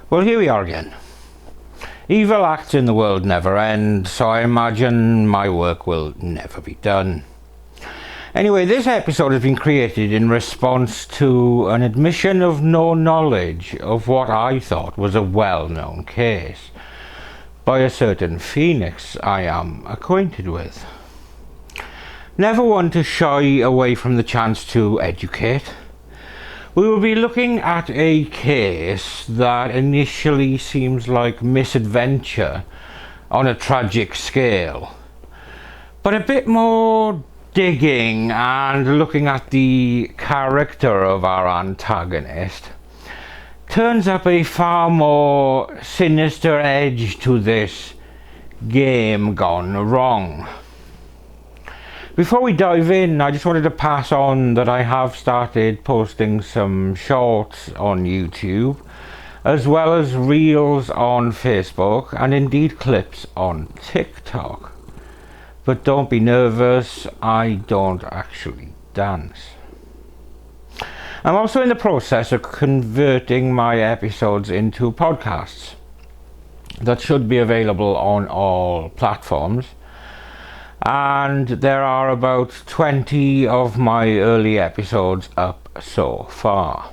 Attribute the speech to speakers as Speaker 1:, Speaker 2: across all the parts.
Speaker 1: Well, here we are again. Evil acts in the world never end, so I imagine my work will never be done. Anyway, this episode has been created in response to an admission of no knowledge of what I thought was a well-known case by a certain Phoenix I am acquainted with. Never one to shy away from the chance to educate, we will be looking at a case that initially seems like misadventure on a tragic scale, but a bit more digging and looking at the character of our antagonist turns up a far more sinister edge to this game gone wrong. Before we dive in, I just wanted to pass on that I have started posting some shorts on YouTube, as well as reels on Facebook, and indeed clips on TikTok. But don't be nervous, I don't actually dance. I'm also in the process of converting my episodes into podcasts that should be available on all platforms. And there are about 20 of my early episodes up so far.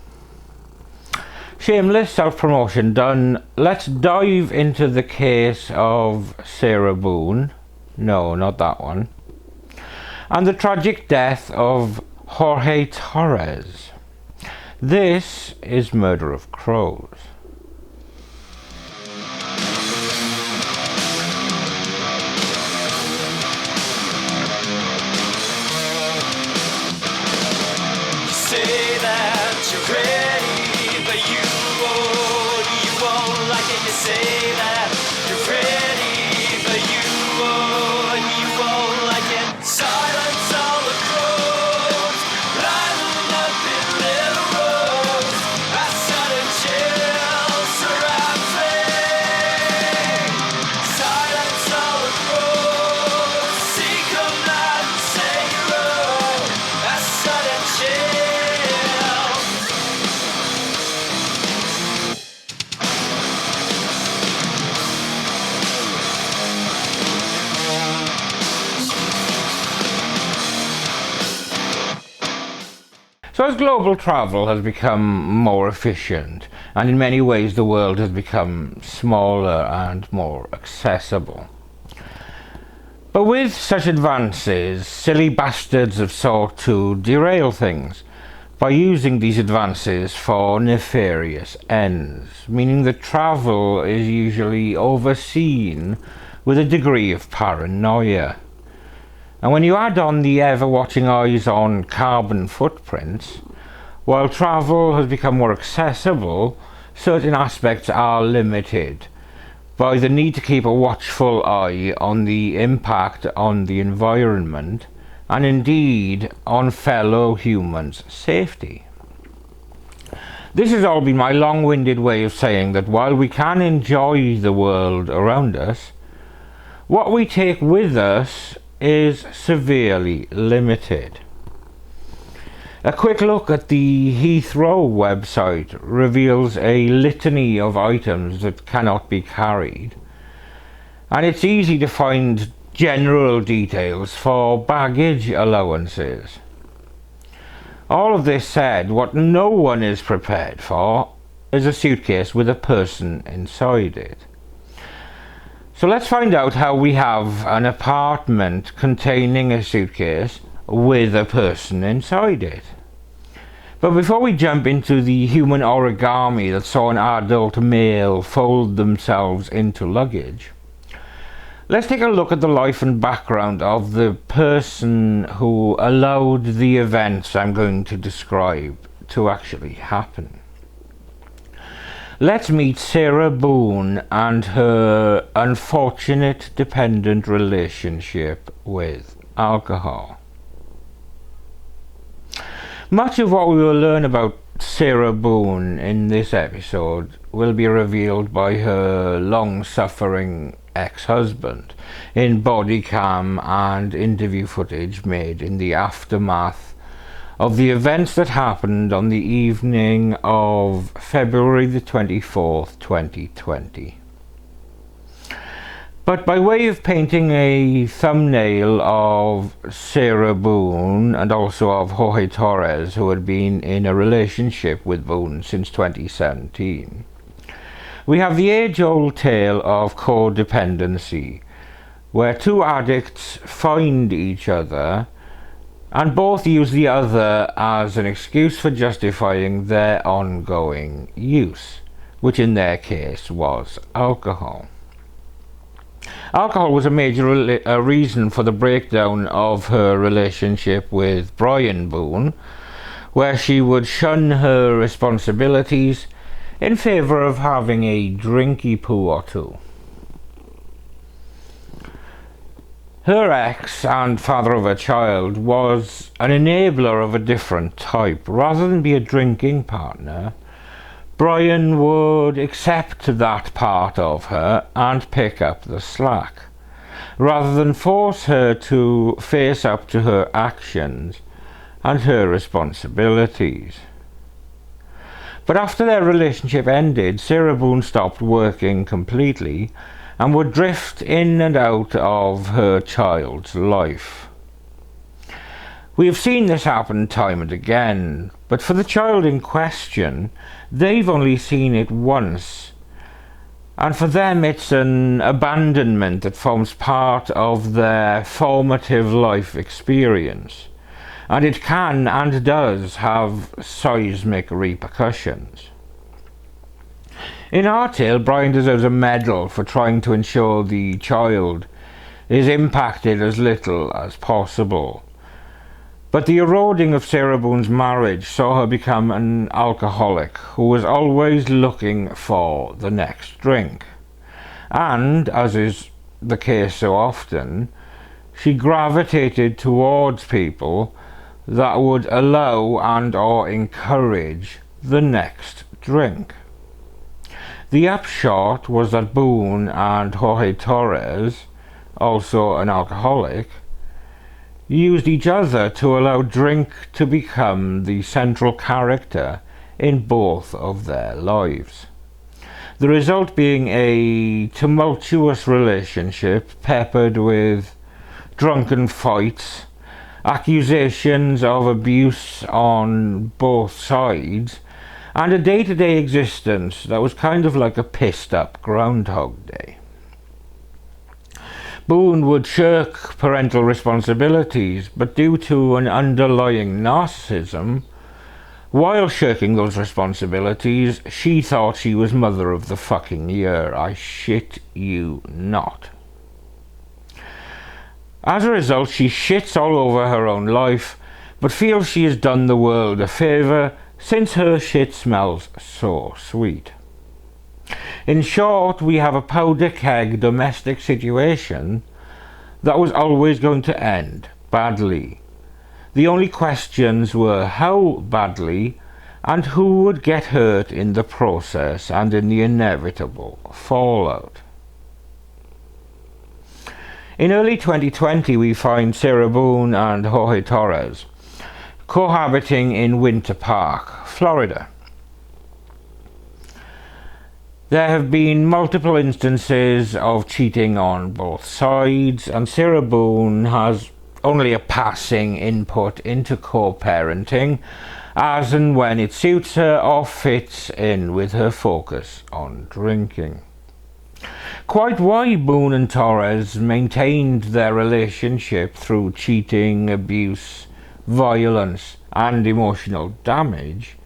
Speaker 1: Shameless self-promotion done. Let's dive into the case of Sarah Boone. No, not that one. And the tragic death of Jorge Torres. This is Murder of Crows. So as global travel has become more efficient, and in many ways the world has become smaller and more accessible. But with such advances, silly bastards have sought to derail things by using these advances for nefarious ends, meaning that travel is usually overseen with a degree of paranoia. And when you add on the ever-watching eyes on carbon footprints, while travel has become more accessible, certain aspects are limited by the need to keep a watchful eye on the impact on the environment and indeed on fellow humans' safety. This has all been my long-winded way of saying that while we can enjoy the world around us, what we take with us is severely limited. A quick look at the Heathrow website reveals a litany of items that cannot be carried, and it's easy to find general details for baggage allowances. All of this said, what no one is prepared for is a suitcase with a person inside it. So let's find out how we have an apartment containing a suitcase with a person inside it. But before we jump into the human origami that saw an adult male fold themselves into luggage, let's take a look at the life and background of the person who allowed the events I'm going to describe to actually happen. Let's meet Sarah Boone and her unfortunate dependent relationship with alcohol. Much of what we will learn about Sarah Boone in this episode will be revealed by her long-suffering ex-husband in body cam and interview footage made in the aftermath of the events that happened on the evening of February the 24th, 2020. But by way of painting a thumbnail of Sarah Boone and also of Jorge Torres, who had been in a relationship with Boone since 2017, we have the age-old tale of codependency, where two addicts find each other and both use the other as an excuse for justifying their ongoing use, which in their case was alcohol. Alcohol was a major reason for the breakdown of her relationship with Brian Boone, where she would shun her responsibilities in favour of having a drinky poo or two. Her ex and father of a child was an enabler of a different type. Rather than be a drinking partner, Brian would accept that part of her and pick up the slack, rather than force her to face up to her actions and her responsibilities. But after their relationship ended, Sarah Boone stopped working completely and would drift in and out of her child's life. We have seen this happen time and again, but for the child in question, they've only seen it once, and for them it's an abandonment that forms part of their formative life experience, and it can and does have seismic repercussions. In our tale, Brian deserves a medal for trying to ensure the child is impacted as little as possible. But the eroding of Sarah Boone's marriage saw her become an alcoholic who was always looking for the next drink. And, as is the case so often, she gravitated towards people that would allow and or encourage the next drink. The upshot was that Boone and Jorge Torres, also an alcoholic, used each other to allow drink to become the central character in both of their lives. The result being a tumultuous relationship peppered with drunken fights, accusations of abuse on both sides, and a day-to-day existence that was kind of like a pissed-up Groundhog Day. Boone would shirk parental responsibilities, but due to an underlying narcissism, while shirking those responsibilities, she thought she was Mother of the fucking Year. I shit you not. As a result, she shits all over her own life, but feels she has done the world a favour since her shit smells so sweet. In short, we have a powder keg domestic situation that was always going to end badly. The only questions were how badly and who would get hurt in the process and in the inevitable fallout. In early 2020, we find Sarah Boone and Jorge Torres cohabiting in Winter Park, Florida. There have been multiple instances of cheating on both sides, and Sarah Boone has only a passing input into co-parenting as and when it suits her or fits in with her focus on drinking. Quite why Boone and Torres maintained their relationship through cheating, abuse, violence and emotional damage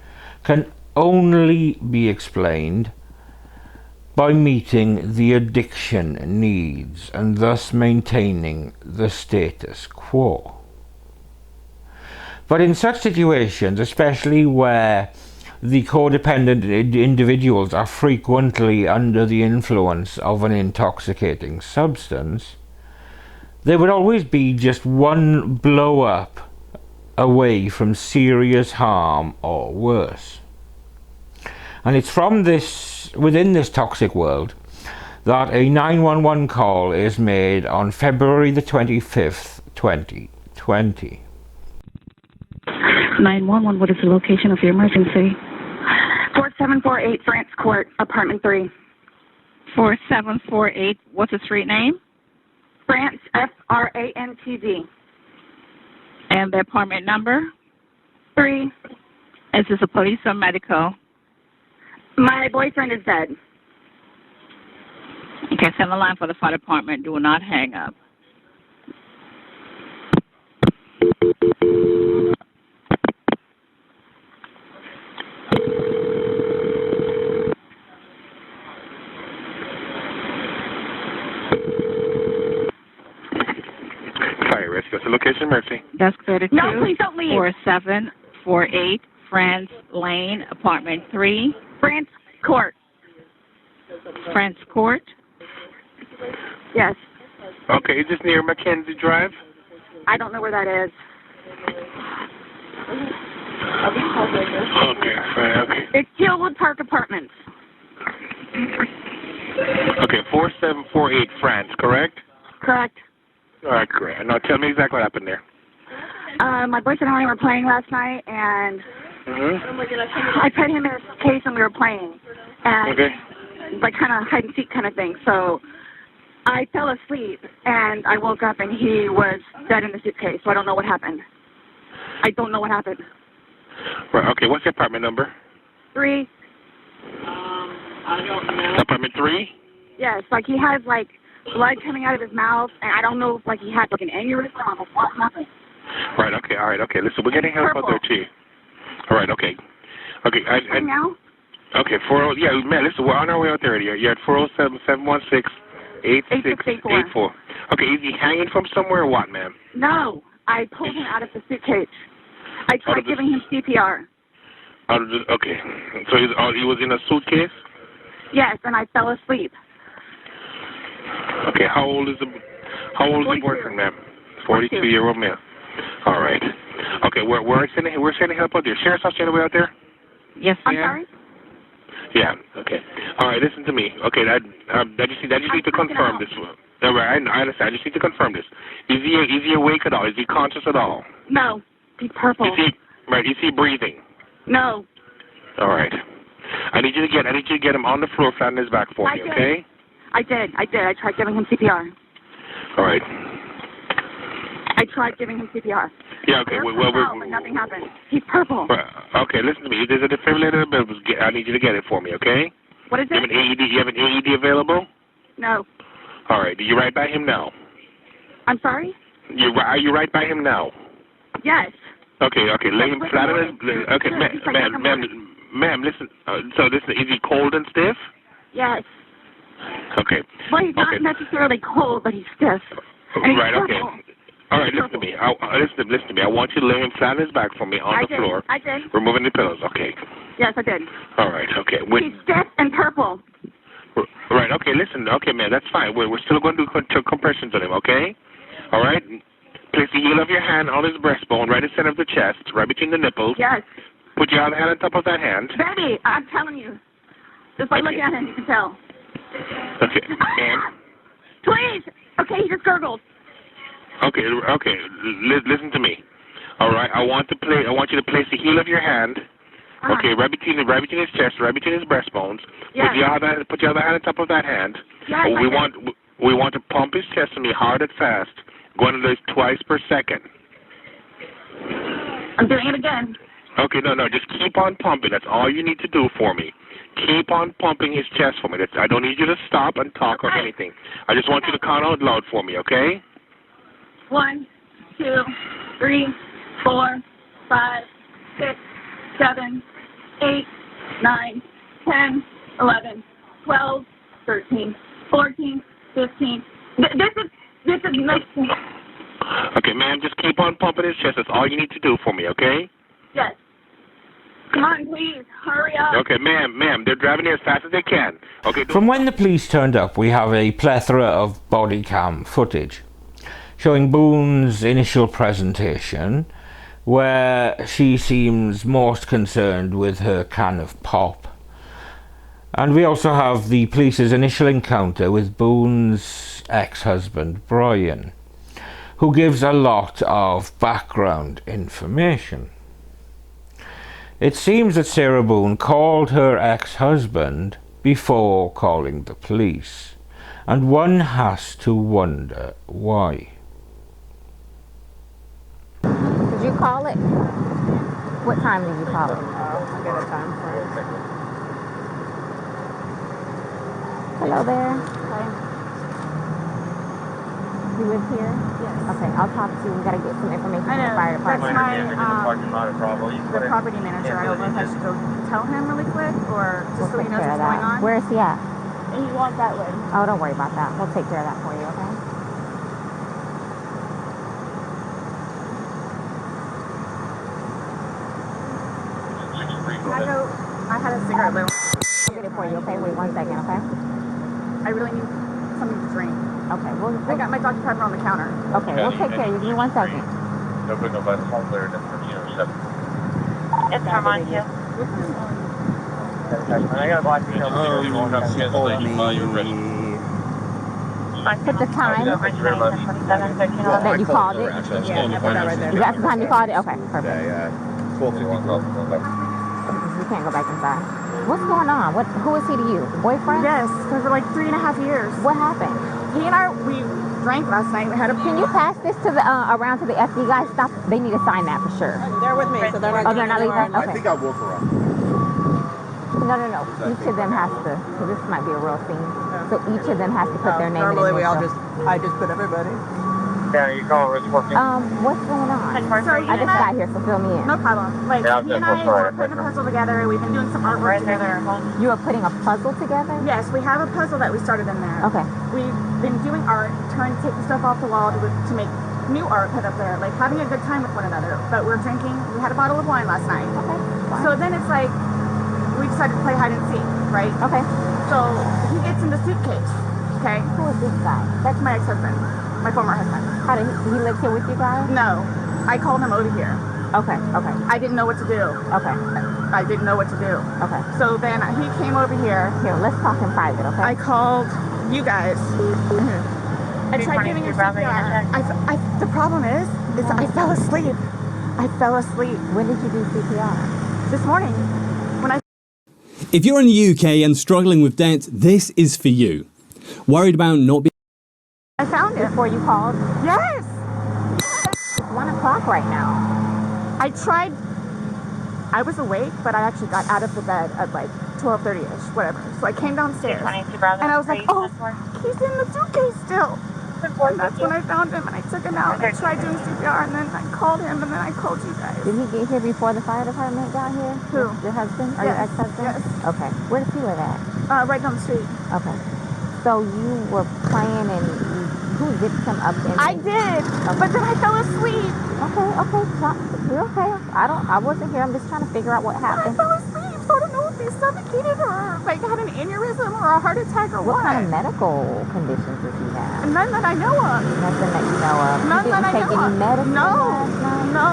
Speaker 1: can only be explained by meeting the addiction needs and thus maintaining the status quo. But in such situations, especially where the codependent individuals are frequently under the influence of an intoxicating substance, there would always be just one blow-up away from serious harm or worse. And it's from within this toxic world that a 911 call is made on February the 25th, 2020.
Speaker 2: 911, what is the location of your emergency?
Speaker 3: 4748 France Court, apartment 3.
Speaker 2: 4748, what's the street name?
Speaker 3: France, Frantz.
Speaker 2: And the apartment number?
Speaker 3: 3.
Speaker 2: Is this a police or medical?
Speaker 3: My boyfriend is dead.
Speaker 2: Okay, send the line for the fire department. Do not hang up.
Speaker 4: Fire risk. What's the location, Mercy?
Speaker 2: Desk 32.
Speaker 3: No, please don't leave.
Speaker 2: 4748 France Lane, apartment 3.
Speaker 3: France Court.
Speaker 2: France Court.
Speaker 3: Yes.
Speaker 4: Okay, is this near Mackenzie Drive?
Speaker 3: I don't know where that is.
Speaker 4: Okay, fine, okay.
Speaker 3: It's Hillwood Park Apartments.
Speaker 4: Okay, 4748 France, correct?
Speaker 3: Correct.
Speaker 4: All right, great. Now tell me exactly what happened there.
Speaker 3: My boyfriend and I were playing last night, and I put him in a case and we were playing. And
Speaker 4: Okay.
Speaker 3: like kind of hide and seek kind of thing. So I fell asleep and I woke up and he was dead in the suitcase. So I don't know what happened. I don't know what happened.
Speaker 4: Right, okay, what's the apartment number?
Speaker 3: 3.
Speaker 4: Apartment 3?
Speaker 3: Yes, like he has like blood coming out of his mouth, and I don't know if like he had like an aneurysm or what happened.
Speaker 4: Right, okay, all right, okay. Listen, we're getting help out there too. All right, okay. Okay,
Speaker 3: Right now?
Speaker 4: Okay, yeah, man, listen, we're on our way out there. You're at 407-716-8684. Okay, is he hanging from somewhere or what, ma'am?
Speaker 3: No, I pulled him out of the suitcase. I
Speaker 4: Out
Speaker 3: tried
Speaker 4: of the-
Speaker 3: giving him CPR.
Speaker 4: Okay, so he was in a suitcase?
Speaker 3: Yes, and I fell asleep.
Speaker 4: Okay, how old is the
Speaker 3: 42.
Speaker 4: boyfriend, ma'am? 42-year-old male. All right. Okay, we're sending help out there. Sheriff's House on the way out there?
Speaker 2: Yes, sir.
Speaker 3: I'm sorry?
Speaker 4: Yeah. Okay. All right. Listen to me. Okay. I just need to confirm this. All right. I understand. I just need to confirm this. Is he awake at all? Is he conscious at all?
Speaker 3: No, he's purple.
Speaker 4: Is he breathing?
Speaker 3: No.
Speaker 4: All right. I need you to get him on the floor, flat on his back for me. Okay?
Speaker 3: I did. I tried giving him CPR.
Speaker 4: All right.
Speaker 3: I tried giving him CPR.
Speaker 4: Yeah. Okay.
Speaker 3: But nothing happened. He's purple.
Speaker 4: Okay. Listen to me. There's a defibrillator available. I need you to get it for me. Okay?
Speaker 3: What is
Speaker 4: You
Speaker 3: it?
Speaker 4: have an AED. You have an AED available?
Speaker 3: No.
Speaker 4: All right. Are you right by him now?
Speaker 3: I'm sorry?
Speaker 4: Are you right by him now?
Speaker 3: Yes.
Speaker 4: Okay. Lay him flat on his. Okay, ma'am. Listen. So listen. Is he cold and stiff?
Speaker 3: Yes.
Speaker 4: Okay.
Speaker 3: Well, he's not necessarily cold, but he's stiff. And he's
Speaker 4: Right. Okay.
Speaker 3: purple.
Speaker 4: All right. Listen to me. Listen to me. I want you to lay him flat on his back for me on the floor.
Speaker 3: I did.
Speaker 4: Removing the pillows. Okay.
Speaker 3: Yes, I did.
Speaker 4: All right. Okay.
Speaker 3: He's stiff and purple.
Speaker 4: Right. Okay. Listen. Okay, man. That's fine. We're still going to do compressions on him. Okay. All right. Place the heel of your hand on his breastbone, right in the center of the chest, right between the nipples.
Speaker 3: Yes.
Speaker 4: Put your other hand on top of that hand.
Speaker 3: Baby, I'm telling you. Just by looking at him, you can tell.
Speaker 4: Okay. And
Speaker 3: Please. Okay, he just gurgled.
Speaker 4: okay. Listen to me. All right. I want you to place the heel of your hand. Okay, right between his chest, right between his breastbones.
Speaker 3: Yes.
Speaker 4: Put your other hand on top of that hand.
Speaker 3: Yes,
Speaker 4: We want to pump his chest to me hard and fast, going to this twice per second.
Speaker 3: I'm doing it again.
Speaker 4: Okay, no, just keep on pumping. That's all you need to do for me. Keep on pumping his chest for me. I don't need you to stop and talk or anything. I just want you to count out loud for me, okay?
Speaker 3: 1, 2, 3, 4, 5, 6, 7, 8, 9, 10, 11, 12, 13, 14, 15. This is nothing.
Speaker 4: Okay, ma'am, just keep on pumping his chest. That's all you need to do for me, okay?
Speaker 3: Yes. Come on, please. Hurry up.
Speaker 4: Okay, ma'am, they're driving here as fast as they can. Okay.
Speaker 1: From when the police turned up, we have a plethora of body cam footage showing Boone's initial presentation, where she seems most concerned with her can of pop. And we also have the police's initial encounter with Boone's ex-husband, Brian, who gives a lot of background information. It seems that Sarah Boone called her ex-husband before calling the police, and one has to wonder why.
Speaker 5: Did you call it? What time did you call it?
Speaker 6: I'll get a time for it.
Speaker 5: Hello there.
Speaker 6: Hi.
Speaker 5: You live here?
Speaker 6: Yes.
Speaker 5: Okay, I'll talk to you. We gotta get some information
Speaker 6: I
Speaker 5: from the
Speaker 6: know.
Speaker 5: fire
Speaker 6: That's
Speaker 5: department.
Speaker 6: the property manager. I don't know if I should go tell him really quick or just so
Speaker 5: We'll
Speaker 6: he
Speaker 5: take
Speaker 6: knows
Speaker 5: care of
Speaker 6: what's going
Speaker 5: that.
Speaker 6: on.
Speaker 5: Where is he at?
Speaker 6: And he walked that way.
Speaker 5: Oh, don't worry about that. We'll take care of that for you, okay?
Speaker 6: Can I go? I had a cigarette, Lou.
Speaker 5: I'll get it for you, okay? Wait 1 second, okay?
Speaker 6: I really need something to drink.
Speaker 5: Okay,
Speaker 6: I got my Dr. Pepper on the counter.
Speaker 5: okay, we'll take care of you. Give me 1 second.
Speaker 7: It's Armando.
Speaker 5: Put the time that you called it.
Speaker 6: Yeah, I put that right there.
Speaker 5: Is that the time you called it? Okay, perfect.
Speaker 8: Yeah, 12:54.
Speaker 5: You can't go back inside. What's going on? Who is he to you? Boyfriend?
Speaker 6: Yes, for like 3.5 years.
Speaker 5: What happened?
Speaker 6: He and I, we drank last night. We had a.
Speaker 5: Can you pass this to the around to the FD guys? Stop. They need to sign that for sure.
Speaker 6: They're with me, so they're not.
Speaker 5: Oh, they're not leaving?
Speaker 8: I
Speaker 5: Okay.
Speaker 8: think I woke her up.
Speaker 5: No. Each of them has to. So this might be a real scene. So each of them has to put their name in.
Speaker 6: Normally,
Speaker 5: initial.
Speaker 6: I just put everybody.
Speaker 7: Yeah, you call Rhys Evans.
Speaker 5: What's going on?
Speaker 6: So
Speaker 5: I just got here, so fill me in.
Speaker 6: No problem. Like,
Speaker 7: Yeah,
Speaker 6: he and I were putting a puzzle together. We've been doing some artwork together.
Speaker 5: You are putting a puzzle together?
Speaker 6: Yes, we have a puzzle that we started in there.
Speaker 5: Okay.
Speaker 6: We've been doing art, trying to take the stuff off the wall to make new art put up there, like having a good time with one another. But we're drinking. We had a bottle of wine last night.
Speaker 5: Okay.
Speaker 6: So then it's like, we decided to play hide and seek, right?
Speaker 5: Okay.
Speaker 6: So he gets in the suitcase, okay?
Speaker 5: Who is this guy?
Speaker 6: That's my ex-husband, my former husband.
Speaker 5: How did he lives here with you guys?
Speaker 6: No, I called him over here.
Speaker 5: Okay.
Speaker 6: I didn't know what to do.
Speaker 5: Okay.
Speaker 6: I didn't know what to do.
Speaker 5: Okay.
Speaker 6: So then he came over here.
Speaker 5: Here, let's talk in private, okay?
Speaker 6: I called you guys. I tried giving you CPR. The problem is I fell asleep.
Speaker 5: When did you do CPR?
Speaker 6: This morning. When I
Speaker 9: If you're in the UK and struggling with debt, this is for you. Worried about not being
Speaker 6: found it.
Speaker 5: Before you called?
Speaker 6: Yes.
Speaker 5: It's 1 o'clock right now.
Speaker 6: I tried. I was awake, but I actually got out of the bed at like 12:30ish, whatever. So I came downstairs, and I was like, oh, he's in the suitcase still. And that's when I found him, and I took him out. I tried doing CPR, and then I called him, and then I called you guys.
Speaker 5: Did he get here before the fire department got here?
Speaker 6: Who?
Speaker 5: Your husband? Or your
Speaker 6: Yes.
Speaker 5: ex-husband?
Speaker 6: Yes.
Speaker 5: Okay. Where does he live at?
Speaker 6: Right down the street.
Speaker 5: Okay. So you were playing and who zipped him up in
Speaker 6: I did, but then I fell asleep.
Speaker 5: Okay. You're okay. I wasn't here. I'm just trying to figure out what
Speaker 6: I
Speaker 5: happened.
Speaker 6: fell asleep, so I don't know if he suffocated or like had an aneurysm or a heart attack or
Speaker 5: What kind of medical conditions does he have?
Speaker 6: None that I know of.
Speaker 5: Nothing that you know of.
Speaker 6: None
Speaker 5: You
Speaker 6: that
Speaker 5: didn't
Speaker 6: I
Speaker 5: take
Speaker 6: know
Speaker 5: any
Speaker 6: of.
Speaker 5: medicine
Speaker 6: No,
Speaker 5: last night?
Speaker 6: no.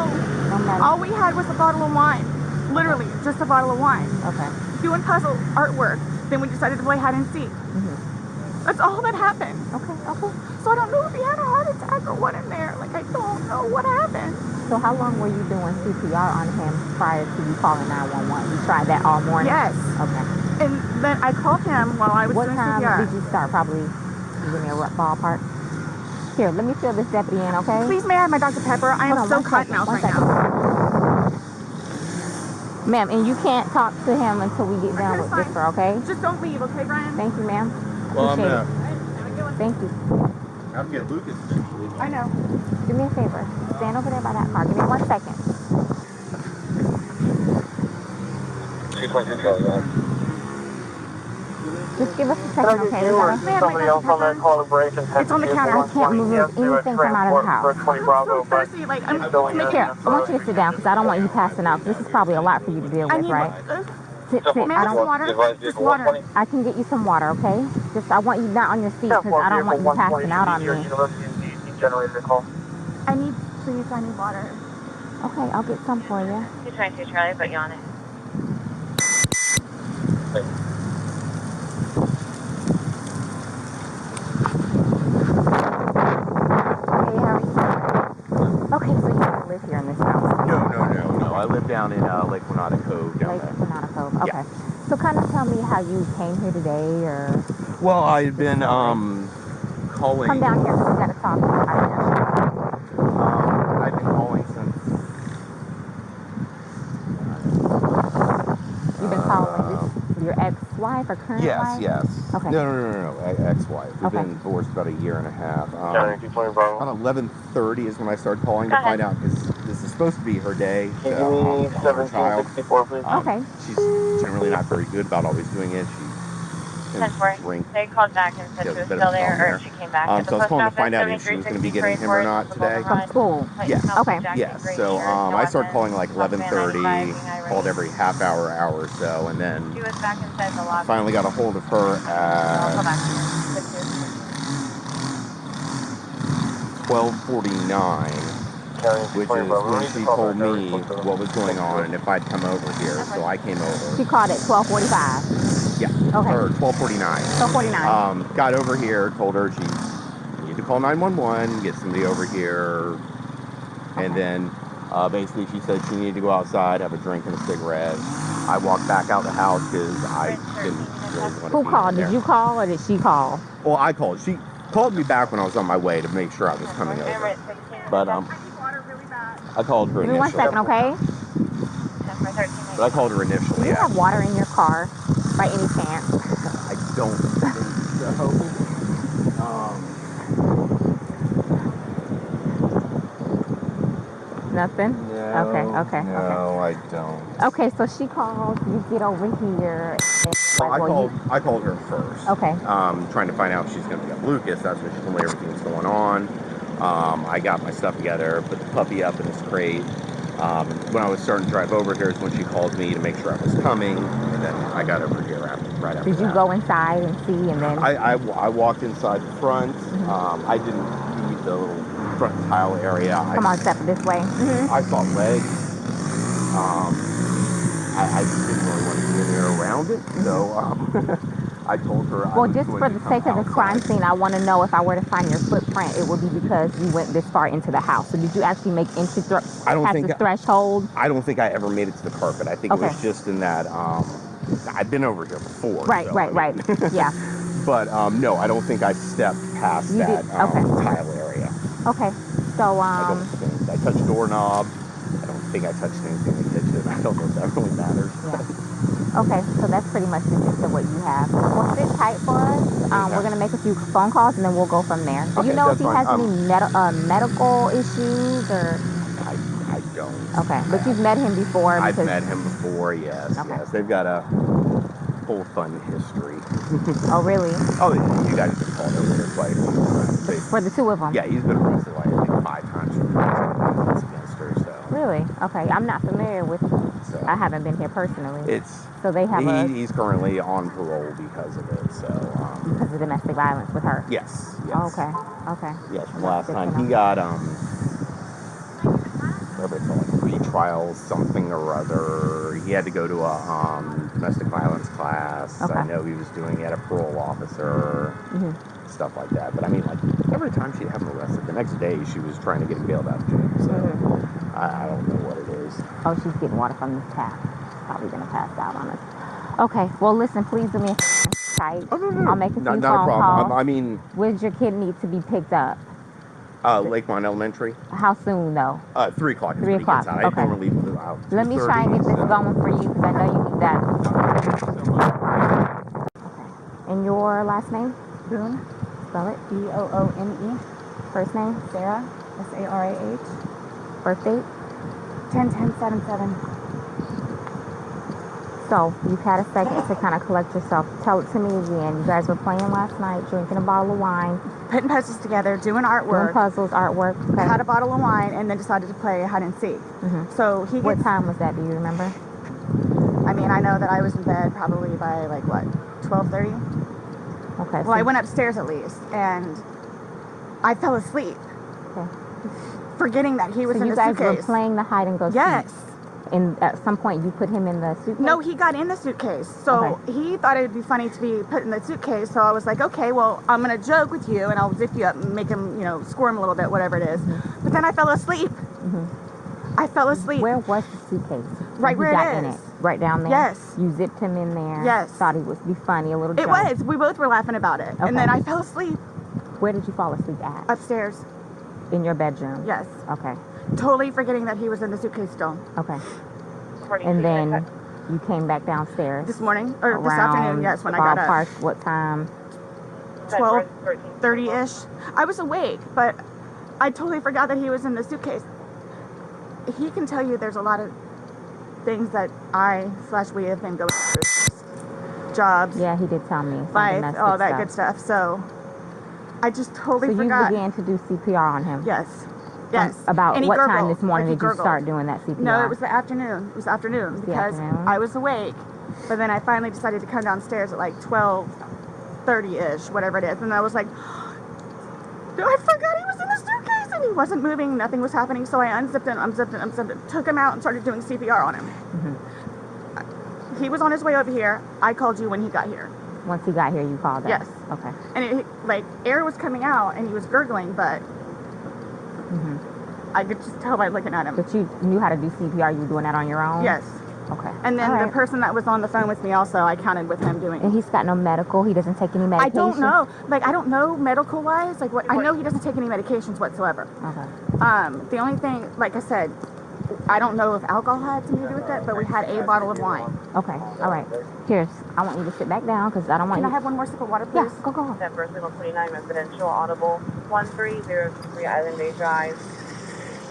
Speaker 5: No medicine.
Speaker 6: All we had was a bottle of wine. Literally, just a bottle of wine.
Speaker 5: Okay.
Speaker 6: Doing puzzle artwork. Then we decided to play hide and seek. That's all that happened.
Speaker 5: Okay.
Speaker 6: So I don't know if he had a heart attack or what in there. Like, I don't know what happened.
Speaker 5: So how long were you doing CPR on him prior to you calling 911? You tried that all morning?
Speaker 6: Yes.
Speaker 5: Okay.
Speaker 6: And then I called him while I was
Speaker 5: What
Speaker 6: doing
Speaker 5: time
Speaker 6: CPR.
Speaker 5: did you start? Probably, you give me a rough ballpark. Here, let me fill this deputy in, okay?
Speaker 6: Please, may I have my Dr. Pepper? I am
Speaker 5: Hold on,
Speaker 6: so
Speaker 5: one
Speaker 6: cotton
Speaker 5: second,
Speaker 6: mouth
Speaker 5: one
Speaker 6: right
Speaker 5: second.
Speaker 6: now.
Speaker 5: Ma'am, and you can't talk to him until we get done
Speaker 6: Okay,
Speaker 5: with
Speaker 6: that's
Speaker 5: this,
Speaker 6: fine.
Speaker 5: okay?
Speaker 6: Just don't leave, okay, Brian?
Speaker 5: Thank you, ma'am.
Speaker 8: Well, I'm
Speaker 5: Appreciate it. Thank you.
Speaker 8: I'm getting Lucas eventually.
Speaker 6: I know.
Speaker 5: Do me a favor. Stand over there by that car. Give me 1 second. Just give us a second, okay?
Speaker 6: May I have my
Speaker 7: Somebody else on that
Speaker 6: Dr.
Speaker 7: call operation.
Speaker 6: It's on the counter.
Speaker 5: I can't move anything from out of the house.
Speaker 6: I'm so thirsty. Like, I'm
Speaker 5: Here, I want you to sit down because I don't want you passing out. This is probably a lot for you to deal
Speaker 6: I
Speaker 5: with,
Speaker 6: need
Speaker 5: right? Sit.
Speaker 6: May I
Speaker 5: I
Speaker 6: have some
Speaker 5: don't.
Speaker 6: water? Just water.
Speaker 5: I can get you some water, okay? Just I want you not on your seat because I don't want you passing out on me.
Speaker 7: Generator call.
Speaker 6: I need water.
Speaker 5: Okay, I'll get some for you.
Speaker 7: 222 Charlie, put you on it.
Speaker 5: Hey, how are you? Okay, so you don't live here in this house.
Speaker 8: No. I live
Speaker 10: live down in Lake Winona Cove down
Speaker 5: Lake
Speaker 10: there.
Speaker 5: Winona Cove. Okay.
Speaker 10: Yeah.
Speaker 5: So kind of tell me how you came here today, or
Speaker 10: Well, I've been calling.
Speaker 5: come down here because we got to talk.
Speaker 10: I've been calling since.
Speaker 5: You've been calling this your ex-wife or current wife?
Speaker 10: Yes.
Speaker 5: Okay.
Speaker 10: No. Ex-wife. We've
Speaker 5: Okay.
Speaker 10: been divorced about a year and a half.
Speaker 7: County 220 Bravo.
Speaker 10: On 11:30 is when I started calling to find out, because this is supposed to be her day.
Speaker 7: Can you
Speaker 10: To,
Speaker 7: give me
Speaker 10: honor her child.
Speaker 7: 1764, please?
Speaker 5: Okay.
Speaker 10: She's generally not very good about always doing it. She tends to
Speaker 7: 10-4.
Speaker 10: drink.
Speaker 7: They called back and said
Speaker 10: She
Speaker 7: she
Speaker 10: has
Speaker 7: was
Speaker 10: a bit of
Speaker 7: still there,
Speaker 10: problem
Speaker 7: or she came back.
Speaker 10: So I was calling to find out if she was going to be getting him or not today.
Speaker 5: From school.
Speaker 10: Yes.
Speaker 5: Okay.
Speaker 10: Yes. So I started calling like 11:30, called every half hour or so, and then
Speaker 7: She was back inside the lobby.
Speaker 10: finally got a hold of her
Speaker 7: I'll call
Speaker 10: at
Speaker 7: back to you.
Speaker 10: 12:49, which is when she told me what was going on and if I'd come over here. So I came over.
Speaker 5: She called at 12:45.
Speaker 10: Yeah.
Speaker 5: Okay.
Speaker 10: Or 12:49.
Speaker 5: 12:49.
Speaker 10: Got over here, told her she needed to call 911, get somebody over here, and then basically she said she needed to go outside, have a drink and a cigarette. I walked back out the house because I didn't really want to
Speaker 5: Who
Speaker 10: be
Speaker 5: called?
Speaker 10: in there.
Speaker 5: Did you call or did she call?
Speaker 10: Well, I called. She called me back when I was on my way to make sure I was coming over. But I called her
Speaker 5: Give me 1
Speaker 10: initially.
Speaker 5: second, okay?
Speaker 10: But I called her initially.
Speaker 5: Do you have water in your car by any chance?
Speaker 10: I don't think so.
Speaker 5: Nothing?
Speaker 10: No.
Speaker 5: Okay.
Speaker 10: No, I don't.
Speaker 5: Okay, so she calls, you get over here.
Speaker 10: Well, I called her first.
Speaker 5: Okay.
Speaker 10: Trying to find out if she's going to pick up Lucas. That's when she told me everything was going on. I got my stuff together, put the puppy up in his crate. When I was starting to drive over here is when she called me to make sure I was coming, and then I got over here right after
Speaker 5: Did you
Speaker 10: that.
Speaker 5: go inside and see, and then?
Speaker 10: I walked inside the front. I didn't see the little front tile area.
Speaker 5: Come on, step this way.
Speaker 10: I saw legs. I just didn't really want to be in there around it, so I told her.
Speaker 5: Well, just for the sake of the crime scene, I want to know if I were to find your footprint, it would be because you went this far into the house. So did you actually make entry past the threshold?
Speaker 10: I don't think I ever made it to the carpet. I think it was just in that. I've been over here before.
Speaker 5: Right. Yeah.
Speaker 10: But no, I don't think I stepped past that tile area.
Speaker 5: Okay. So
Speaker 10: I don't think I touched doorknob. I don't think I touched anything in the kitchen. I don't know if that really matters.
Speaker 5: Yeah. Okay, so that's pretty much the gist of what you have. Well, sit tight for us. We're going to make a few phone calls, and then we'll go from there. Do you know if he has any medical issues, or?
Speaker 10: I don't.
Speaker 5: Okay, but you've met him before?
Speaker 10: I've met him before, yes.
Speaker 5: Okay.
Speaker 10: Yes. They've got a whole fun history.
Speaker 5: Oh, really?
Speaker 10: Oh, yeah. You guys have called over here quite a few times.
Speaker 5: For the two of them?
Speaker 10: Yeah, he's been arrested like, I think 5 times for violence against her, so.
Speaker 5: Really? Okay, I'm not familiar with I haven't been here personally. So they have
Speaker 10: he's currently on parole because of it, so.
Speaker 5: Because of domestic violence with her?
Speaker 10: Yes.
Speaker 5: Oh, okay.
Speaker 10: Yes, from last time. He got, whatever it's called, retrial something or other. He had to go to a domestic violence class.
Speaker 5: Okay.
Speaker 10: I know he was doing it at a parole officer, stuff like that. But I mean, like, every time she'd have him arrested, the next day she was trying to get him bailed out of jail. So I don't know what it is.
Speaker 5: Oh, she's getting water from this tap. Probably going to pass out on us. Okay, well, listen, please do me a tight.
Speaker 10: Oh, no.
Speaker 5: I'll make a few phone
Speaker 10: not a problem.
Speaker 5: calls.
Speaker 10: I mean...
Speaker 5: Where does your kid need to be picked up?
Speaker 10: Lakemont Elementary.
Speaker 5: How soon, though?
Speaker 10: 3 o'clock.
Speaker 5: 3 o'clock,
Speaker 10: I
Speaker 5: okay.
Speaker 10: normally leave out.
Speaker 5: Let me try and get this going for you, because I know you need that. And your last name?
Speaker 6: Boone.
Speaker 5: Spell it.
Speaker 6: B-O-O-N-E.
Speaker 5: First name?
Speaker 6: Sarah. S-A-R-A-H.
Speaker 5: Birth date?
Speaker 6: 10-10-7-7.
Speaker 5: So, you've had a second to kind of collect yourself. Tell it to me again. You guys were playing last night, drinking a bottle of wine.
Speaker 6: Putting puzzles together, doing artwork.
Speaker 5: Doing puzzles, artwork. Okay.
Speaker 6: Had a bottle of wine and then decided to play hide and seek. So he
Speaker 5: What time was that? Do you remember?
Speaker 6: I mean, I know that I was in bed probably by like, what, 12:30?
Speaker 5: Okay.
Speaker 6: Well, I went upstairs at least, and I fell asleep.
Speaker 5: Okay.
Speaker 6: Forgetting that he was in the
Speaker 5: So
Speaker 6: suitcase.
Speaker 5: you guys were playing the hide and go seek?
Speaker 6: Yes.
Speaker 5: And at some point you put him in the suitcase?
Speaker 6: No, he got in the suitcase. So he thought it would be funny to be put in the suitcase. So I was like, okay, well, I'm going to joke with you and I'll zip you up and make him, squirm a little bit, whatever it is. But then I fell asleep. I fell asleep.
Speaker 5: Where was the suitcase?
Speaker 6: Right
Speaker 5: when
Speaker 6: where
Speaker 5: he
Speaker 6: it
Speaker 5: got in
Speaker 6: is.
Speaker 5: it? Right down there?
Speaker 6: Yes.
Speaker 5: You zipped him in there?
Speaker 6: Yes.
Speaker 5: Thought he would be funny, a little joke?
Speaker 6: It was. We both were laughing about it.
Speaker 5: Okay.
Speaker 6: And then I fell asleep.
Speaker 5: Where did you fall asleep at?
Speaker 6: Upstairs.
Speaker 5: In your bedroom?
Speaker 6: Yes.
Speaker 5: Okay.
Speaker 6: Totally forgetting that he was in the suitcase still.
Speaker 5: Okay. And then you came back downstairs?
Speaker 6: This morning? Or this afternoon, yes, when I got up.
Speaker 5: Ballpark, what time?
Speaker 6: 12:30-ish. I was awake, but I totally forgot that he was in the suitcase. He can tell you there's a lot of things that we have been going through. Jobs.
Speaker 5: Yeah, he did tell me.
Speaker 6: Life, all that good stuff. So I just totally forgot.
Speaker 5: So you began to do CPR on him?
Speaker 6: Yes. Yes.
Speaker 5: About
Speaker 6: and
Speaker 5: what
Speaker 6: gurgled,
Speaker 5: time this morning
Speaker 6: like
Speaker 5: did you start doing that CPR?
Speaker 6: No, it was the afternoon. It was afternoon because I was awake, but then I finally decided to come downstairs at like 12:30-ish, whatever it is, and I was like, I forgot he was in the suitcase, and he wasn't moving, nothing was happening, so I unzipped him, took him out and started doing CPR on him. Mm-hmm. He was on his way over here. I called you when he got here.
Speaker 5: Once he got here, you called us?
Speaker 6: Yes.
Speaker 5: Okay.
Speaker 6: And air was coming out, and he was gurgling, but I could just tell by looking at him.
Speaker 5: But you knew how to do CPR? You were doing that on your own?
Speaker 6: Yes.
Speaker 5: Okay.
Speaker 6: And then the person that was on the phone with me also, I counted with him doing it.
Speaker 5: And he's got no medical? He doesn't take any medication?
Speaker 6: I don't know. I don't know medical-wise. I know he doesn't take any medications whatsoever.
Speaker 5: Okay.
Speaker 6: The only thing, like I said, I don't know if alcohol had something to do with it, but we had a bottle of wine.
Speaker 5: Okay. All right. Here's, I want you to sit back down because I don't want
Speaker 6: Can I have one more sip of water, please?
Speaker 5: Yeah, go.
Speaker 7: Denver, 29 Residential, Audible, 13023 Island Bay Drive.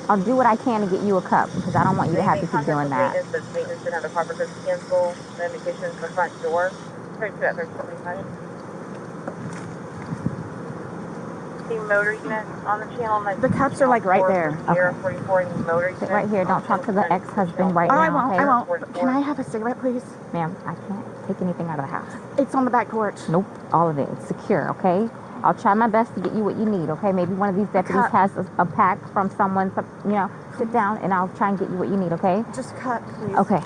Speaker 5: I'll do what I can to get you a cup because I don't want you to have to keep doing that.
Speaker 7: Maintenance didn't have the proper to cancel the indication to the front door. 32 at 1325. The motor unit on the channel.
Speaker 6: The cups are like right there.
Speaker 5: Okay.
Speaker 7: 44 motor unit.
Speaker 5: Sit right here. Don't talk to the ex-husband right
Speaker 6: now.
Speaker 5: Okay?
Speaker 6: I won't. Can I have a cigarette, please?
Speaker 5: Ma'am, I can't take anything out of the house.
Speaker 6: It's on the back porch.
Speaker 5: Nope. All of it. It's secure, okay? I'll try my best to get you what you need, okay? Maybe one of these deputies has a pack from someone, sit down and I'll try and get you what you need, okay?
Speaker 6: Just cut, please.
Speaker 5: Okay.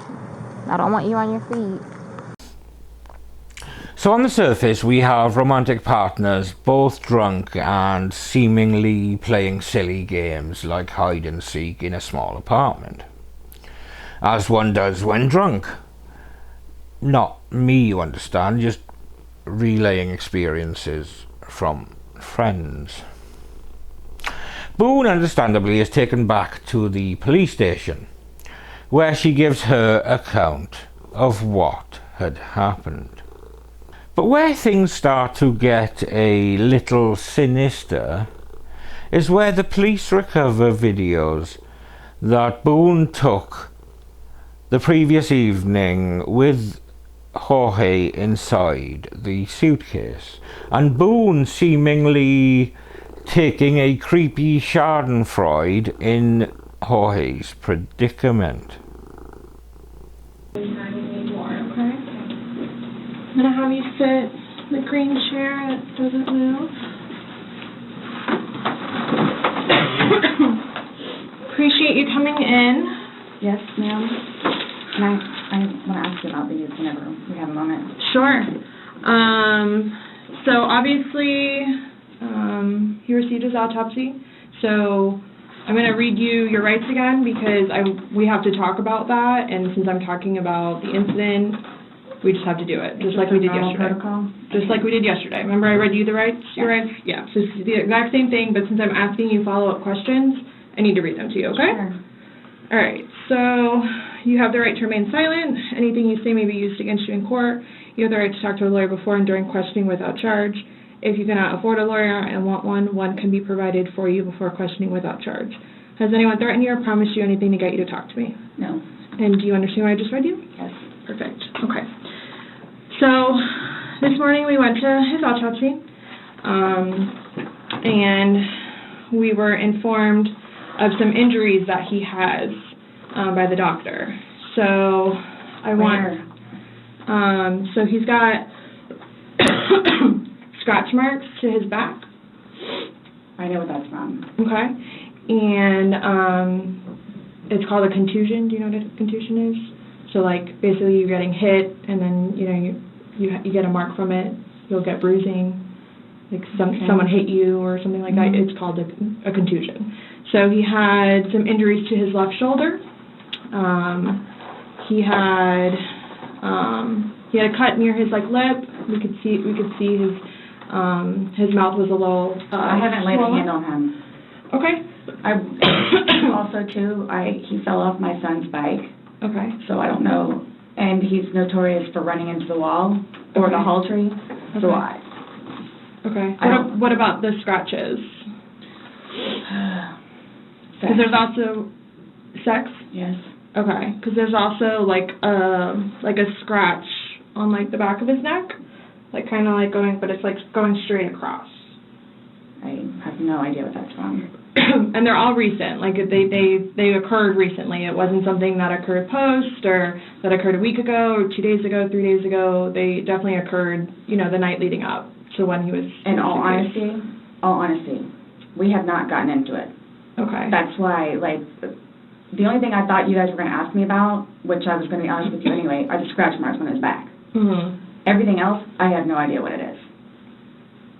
Speaker 5: I don't want you on your feet.
Speaker 1: So on the surface, we have romantic partners, both drunk and seemingly playing silly games like hide and seek in a small apartment. As one does when drunk. Not me, you understand, just relaying experiences from friends. Boone, understandably, is taken back to the police station, where she gives her account of what had happened. But where things start to get a little sinister is where the police recover videos that Boone took the previous evening with Jorge inside the suitcase, and Boone seemingly taking a creepy schadenfreude in Jorge's predicament.
Speaker 11: I'm going to have you sit in the green chair that doesn't move. Appreciate you coming in.
Speaker 12: Yes, ma'am. And I want to ask you about these whenever we have a moment.
Speaker 11: Sure. So obviously, he received his autopsy. So I'm going to read you your rights again because we have to talk about that. And since I'm talking about the incident, we just have to do it, just like we did yesterday.
Speaker 12: Protocol?
Speaker 11: Just like we did yesterday. Remember I read you the rights? Your rights? Yeah. So it's the exact same thing, but since I'm asking you follow-up questions, I need to read them to you, okay?
Speaker 12: Sure.
Speaker 11: All right. So you have the right to remain silent. Anything you say may be used against you in court. You have the right to talk to a lawyer before and during questioning without charge. If you cannot afford a lawyer and want one can be provided for you before questioning without charge. Has anyone threatened you or promised you anything to get you to talk to me?
Speaker 12: No.
Speaker 11: And do you understand what I just read you?
Speaker 12: Yes.
Speaker 11: Perfect. Okay. So this morning we went to his autopsy, and we were informed of some injuries that he has by the doctor. So so he's got scratch marks to his back.
Speaker 12: I know what that's from.
Speaker 11: Okay. And it's called a contusion. Do you know what a contusion is? So basically you're getting hit and then you get a mark from it. You'll get bruising, someone hit you or something like that. It's called a contusion. So he had some injuries to his left shoulder. He had a cut near his lip. We could see his mouth was a little
Speaker 12: I haven't laid a hand on him.
Speaker 11: Okay.
Speaker 12: Also too, he fell off my son's bike.
Speaker 11: Okay.
Speaker 12: So I don't know, and he's notorious for running into the wall or the hall tree.
Speaker 11: Okay.
Speaker 12: So
Speaker 11: Okay. What about the scratches? Because there's also sex.
Speaker 12: Yes.
Speaker 11: Okay. Because there's also a scratch on the back of his neck, kind of going, but it's going straight across.
Speaker 12: I have no idea what that's from.
Speaker 11: And they're all recent. They occurred recently. It wasn't something that occurred post or that occurred a week ago or 2 days ago, 3 days ago. They definitely occurred, the night leading up to when he was.
Speaker 12: In all honesty, we have not gotten into it.
Speaker 11: Okay.
Speaker 12: That's why, the only thing I thought you guys were going to ask me about, which I was going to be honest with you anyway, are the scratch marks on his back.
Speaker 11: Mm-hmm.
Speaker 12: Everything else, I have no idea what it is.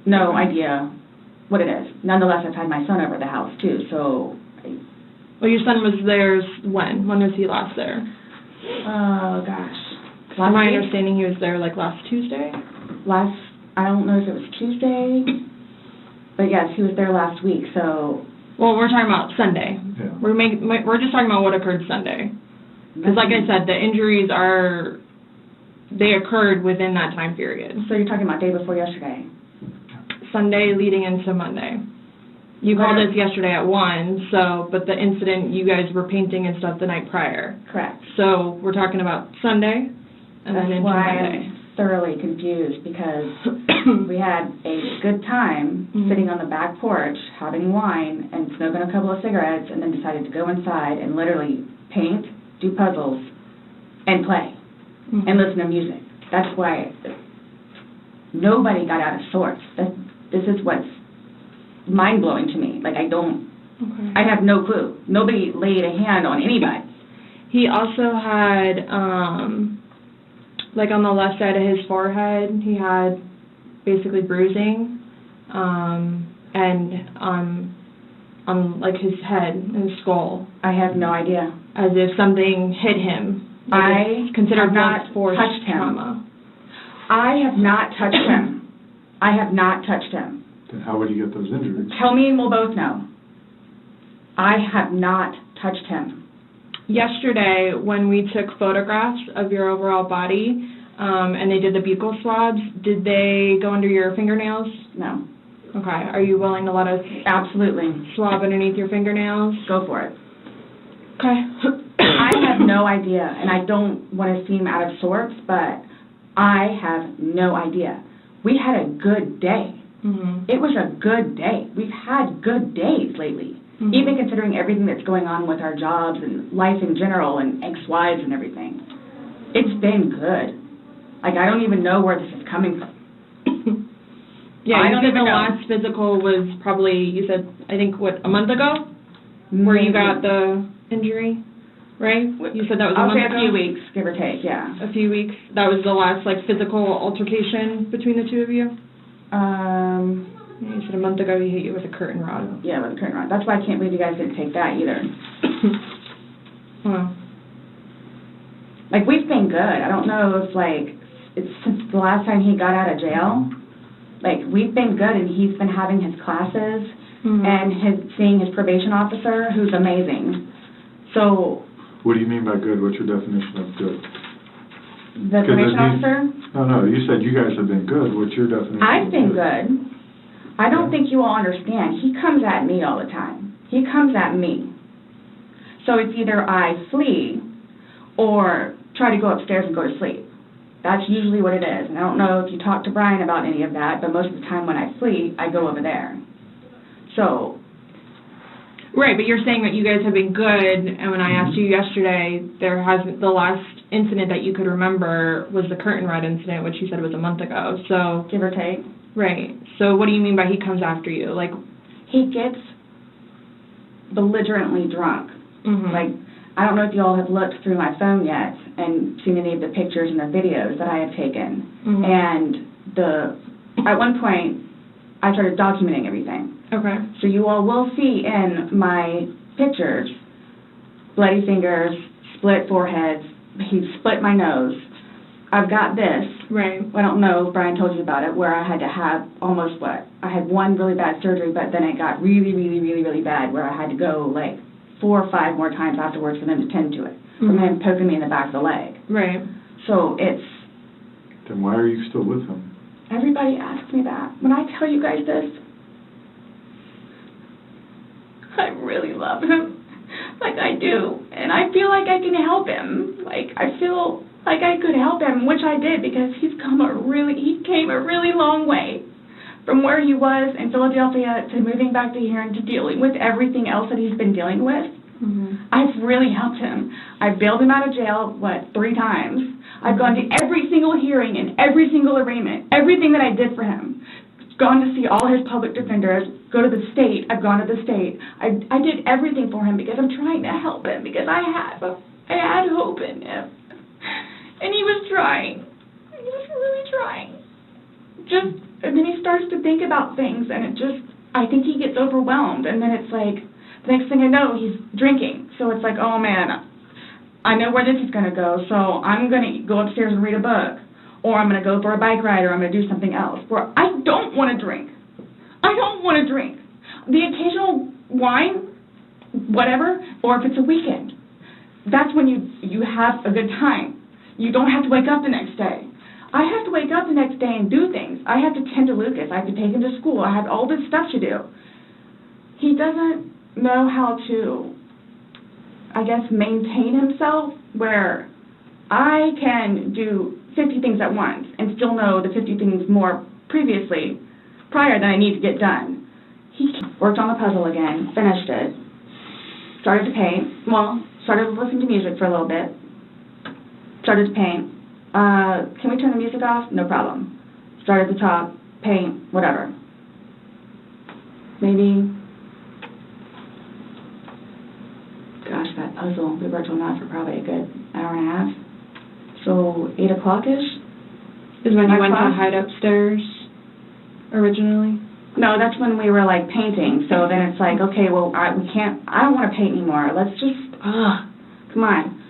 Speaker 12: No idea what it is. Nonetheless, I've had my son over the house, too, so.
Speaker 11: Well, your son was there when? When was he last there?
Speaker 12: Oh, gosh.
Speaker 11: From my understanding, he was there, last Tuesday?
Speaker 12: I don't know if it was Tuesday, but yes, he was there last week, so.
Speaker 11: Well, we're talking about Sunday.
Speaker 8: Yeah.
Speaker 11: We're just talking about what occurred Sunday. Because like I said, the injuries they occurred within that time period.
Speaker 12: So you're talking about day before yesterday?
Speaker 11: Sunday leading into Monday. You called us yesterday at 1, but the incident, you guys were painting and stuff the night prior.
Speaker 12: Correct.
Speaker 11: So we're talking about Sunday and then into Monday.
Speaker 12: I'm thoroughly confused because we had a good time sitting on the back porch having wine and smoking a couple of cigarettes and then decided to go inside and literally paint, do puzzles, and play and listen to music. That's why nobody got out of sorts. This is what's mind-blowing to me. I have no clue. Nobody laid a hand on anybody.
Speaker 11: He also had, on the left side of his forehead, he had basically bruising, and on his head and his skull.
Speaker 12: I have no idea.
Speaker 11: As if something hit him.
Speaker 12: I
Speaker 11: considered
Speaker 12: have not touched him.
Speaker 11: Trauma.
Speaker 12: I have not touched him. I have not touched him.
Speaker 8: Then how would you get those injuries?
Speaker 12: Tell me and we'll both know. I have not touched him.
Speaker 11: Yesterday, when we took photographs of your overall body, and they did the buccal swabs, did they go under your fingernails?
Speaker 12: No.
Speaker 11: Okay. Are you willing to let us
Speaker 12: absolutely
Speaker 11: swab underneath your fingernails?
Speaker 12: Go for it.
Speaker 11: Okay.
Speaker 12: I have no idea, and I don't want to seem out of sorts, but I have no idea. We had a good day.
Speaker 11: Mm-hmm.
Speaker 12: It was a good day. We've had good days lately, even considering everything that's going on with our jobs and life in general and ex-wives and everything. It's been good. I don't even know where this is coming from.
Speaker 11: Yeah, you said the last physical was probably, you said, I think, a month ago? Where you got the injury, right? You said that was a month ago?
Speaker 12: A few weeks, give or take, yeah.
Speaker 11: A few weeks? That was the last, physical altercation between the two of you? You said a month ago he hit you with a curtain rod.
Speaker 12: Yeah, with a curtain rod. That's why I can't believe you guys didn't take that either.
Speaker 11: Huh.
Speaker 12: We've been good. I don't know if, it's since the last time he got out of jail. We've been good, and he's been having his classes and seeing his probation officer, who's amazing. So.
Speaker 8: What do you mean by good? What's your definition of good?
Speaker 12: The probation officer?
Speaker 8: No, you said you guys have been good. What's your definition?
Speaker 12: I've been good. I don't think you all understand. He comes at me all the time. He comes at me. So it's either I flee or try to go upstairs and go to sleep. That's usually what it is. And I don't know if you talked to Brian about any of that, but most of the time when I flee, I go over there. So.
Speaker 11: Right, but you're saying that you guys have been good, and when I asked you yesterday, the last incident that you could remember was the curtain rod incident, which you said was a month ago. So.
Speaker 12: Give or take.
Speaker 11: Right. So what do you mean by he comes after you?
Speaker 12: He gets belligerently drunk. I don't know if you all have looked through my phone yet and seen any of the pictures and the videos that I have taken. And at one point, I started documenting everything.
Speaker 11: Okay.
Speaker 12: So you all will see in my pictures bloody fingers, split foreheads, he split my nose. I've got this.
Speaker 11: Right.
Speaker 12: I don't know if Brian told you about it, where I had to have almost I had one really bad surgery, but then it got really, really, really, really bad where I had to go like 4 or 5 more times afterwards for them to tend to it. From him poking me in the back of the leg.
Speaker 11: Right.
Speaker 12: So it's...
Speaker 8: Then why are you still with him?
Speaker 12: Everybody asks me that. When I tell you guys this, I really love him. Like I do. And I feel like I can help him. Like I feel like I could help him, which I did because he came a really long way from where he was in Philadelphia to moving back to here and to dealing with everything else that he's been dealing with. I've really helped him. I've bailed him out of jail, 3 times. I've gone to every single hearing and every single arraignment, everything that I did for him. Gone to see all his public defenders, go to the state. I've gone to the state. I did everything for him because I'm trying to help him because I had hope in him. And he was trying. He was really trying. And then he starts to think about things and I think he gets overwhelmed and then it's like, the next thing I know, he's drinking. So it's like, oh man, I know where this is going to go, so I'm going to go upstairs and read a book. Or I'm going to go for a bike ride, or I'm going to do something else. Where I don't want to drink. I don't want to drink. The occasional wine, whatever, or if it's a weekend, that's when you have a good time. You don't have to wake up the next day. I have to wake up the next day and do things. I have to tend to Lucas. I have to take him to school. I have all this stuff to do. He doesn't know how to, I guess, maintain himself, where I can do 50 things at once and still know the 50 things more prior that I need to get done. He worked on the puzzle again, finished it, started to paint, started listening to music for a little bit, started to paint. Can we turn the music off? No problem. Start at the top, paint, whatever. Maybe, gosh, that puzzle, we worked on that for probably a good hour and a half. So 8 o'clock-ish
Speaker 11: is when you went to hide upstairs originally?
Speaker 12: No, that's when we were like painting. So then it's like, okay, well, I don't want to paint anymore. Let's just, come on.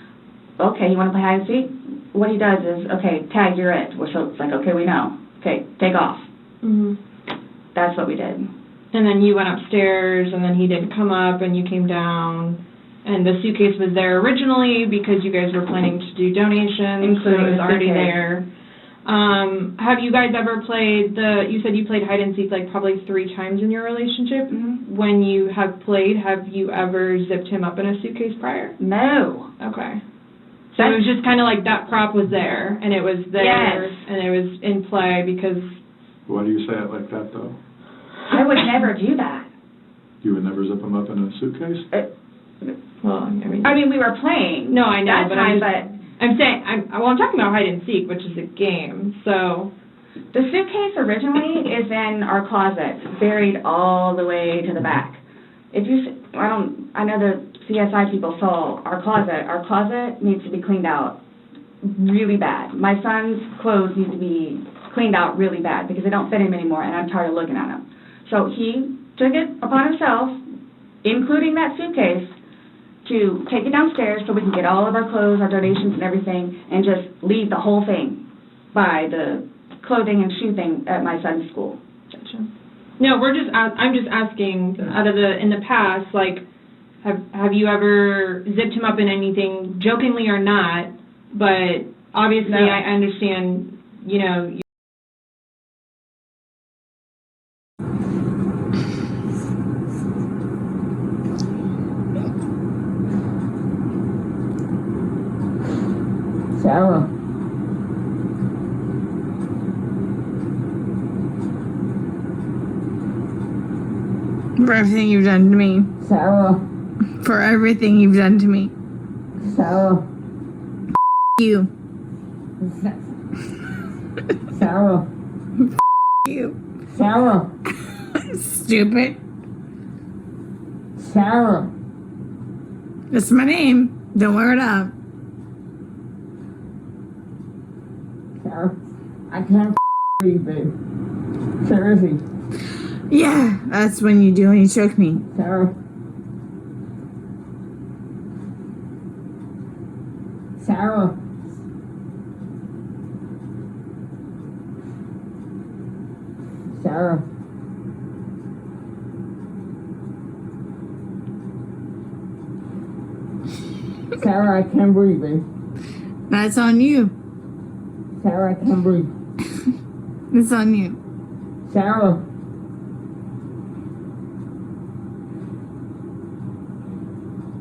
Speaker 12: Okay, you want to play hide and seek? What he does is, okay, tag, you're it. So it's like, okay, we know. Okay, take off. That's what we did.
Speaker 11: And then you went upstairs, and then he didn't come up, and you came down. And the suitcase was there originally because you guys were planning to do donations, so it was already there. Have you guys ever played you said you played hide and seek like probably 3 times in your relationship. When you have played, have you ever zipped him up in a suitcase prior?
Speaker 12: No.
Speaker 11: Okay. So it was just kind of like that prop was there, and it was there, and it was in play because...
Speaker 8: Why do you say it like that, though?
Speaker 12: I would never do that.
Speaker 8: You would never zip him up in a suitcase?
Speaker 11: Well,
Speaker 12: I mean, we were playing.
Speaker 11: No, I know,
Speaker 12: but
Speaker 11: I'm talking about hide and seek, which is a game. So,
Speaker 12: the suitcase originally is in our closet, buried all the way to the back. I know the CSI people saw our closet. Our closet needs to be cleaned out really bad. My son's clothes need to be cleaned out really bad because they don't fit him anymore, and I'm tired of looking at them. So he took it upon himself, including that suitcase, to take it downstairs so we can get all of our clothes, our donations and everything, and just leave the whole thing by the clothing and shoe thing at my son's school.
Speaker 11: Gotcha. No, I'm just asking, in the past, like, have you ever zipped him up in anything, jokingly or not, but obviously no. I understand,
Speaker 13: Sarah.
Speaker 14: For everything you've done to me.
Speaker 13: Sarah.
Speaker 14: For everything you've done to me.
Speaker 13: Sarah.
Speaker 14: You.
Speaker 13: Sarah.
Speaker 14: You.
Speaker 13: Sarah.
Speaker 14: Stupid.
Speaker 13: Sarah.
Speaker 14: That's my name. Don't wear it up.
Speaker 13: Sarah. I can't breathe, babe. Seriously.
Speaker 14: Yeah, that's when you do when you choke me.
Speaker 13: Sarah. Sarah. Sarah. Sarah, I can't breathe, babe.
Speaker 14: That's on you.
Speaker 13: Sarah, I can't breathe.
Speaker 14: It's on you.
Speaker 13: Sarah.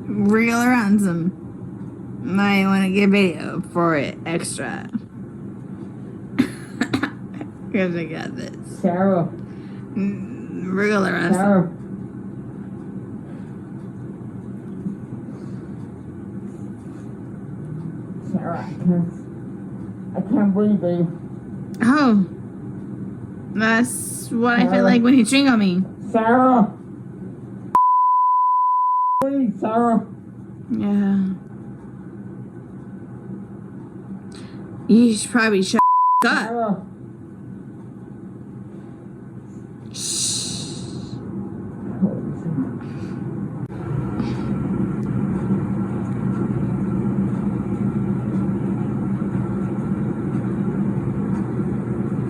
Speaker 14: Real or ransom. I want to get video for it extra. Because I got this.
Speaker 13: Sarah.
Speaker 14: Real or ransom.
Speaker 13: Sarah. Sarah, I can't breathe, babe.
Speaker 14: Oh. That's what I feel like when you ching on me.
Speaker 13: Sarah. Breathe, Sarah.
Speaker 14: Yeah. You should probably shut up.
Speaker 13: Sarah.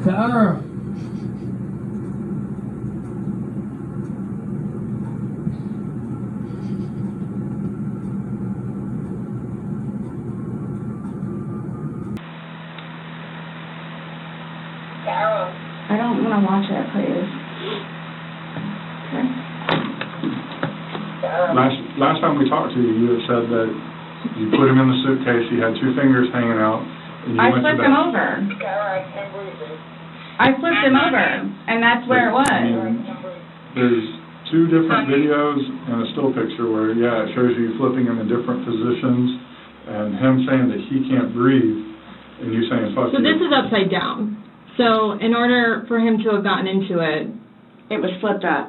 Speaker 13: Sarah.
Speaker 12: I don't want to watch it, please.
Speaker 8: Last time we talked to you, you had said that you put him in the suitcase, he had two fingers hanging out, and you
Speaker 12: I
Speaker 8: went to
Speaker 12: flipped
Speaker 8: bed.
Speaker 12: him over. I flipped him over, and that's where it was.
Speaker 8: There's two different videos and a still picture where, yeah, it shows you flipping him in different positions, and him saying that he can't breathe, and you saying fuck
Speaker 11: So
Speaker 8: you.
Speaker 11: this is upside down. So in order for him to have gotten into it,
Speaker 12: it was flipped up.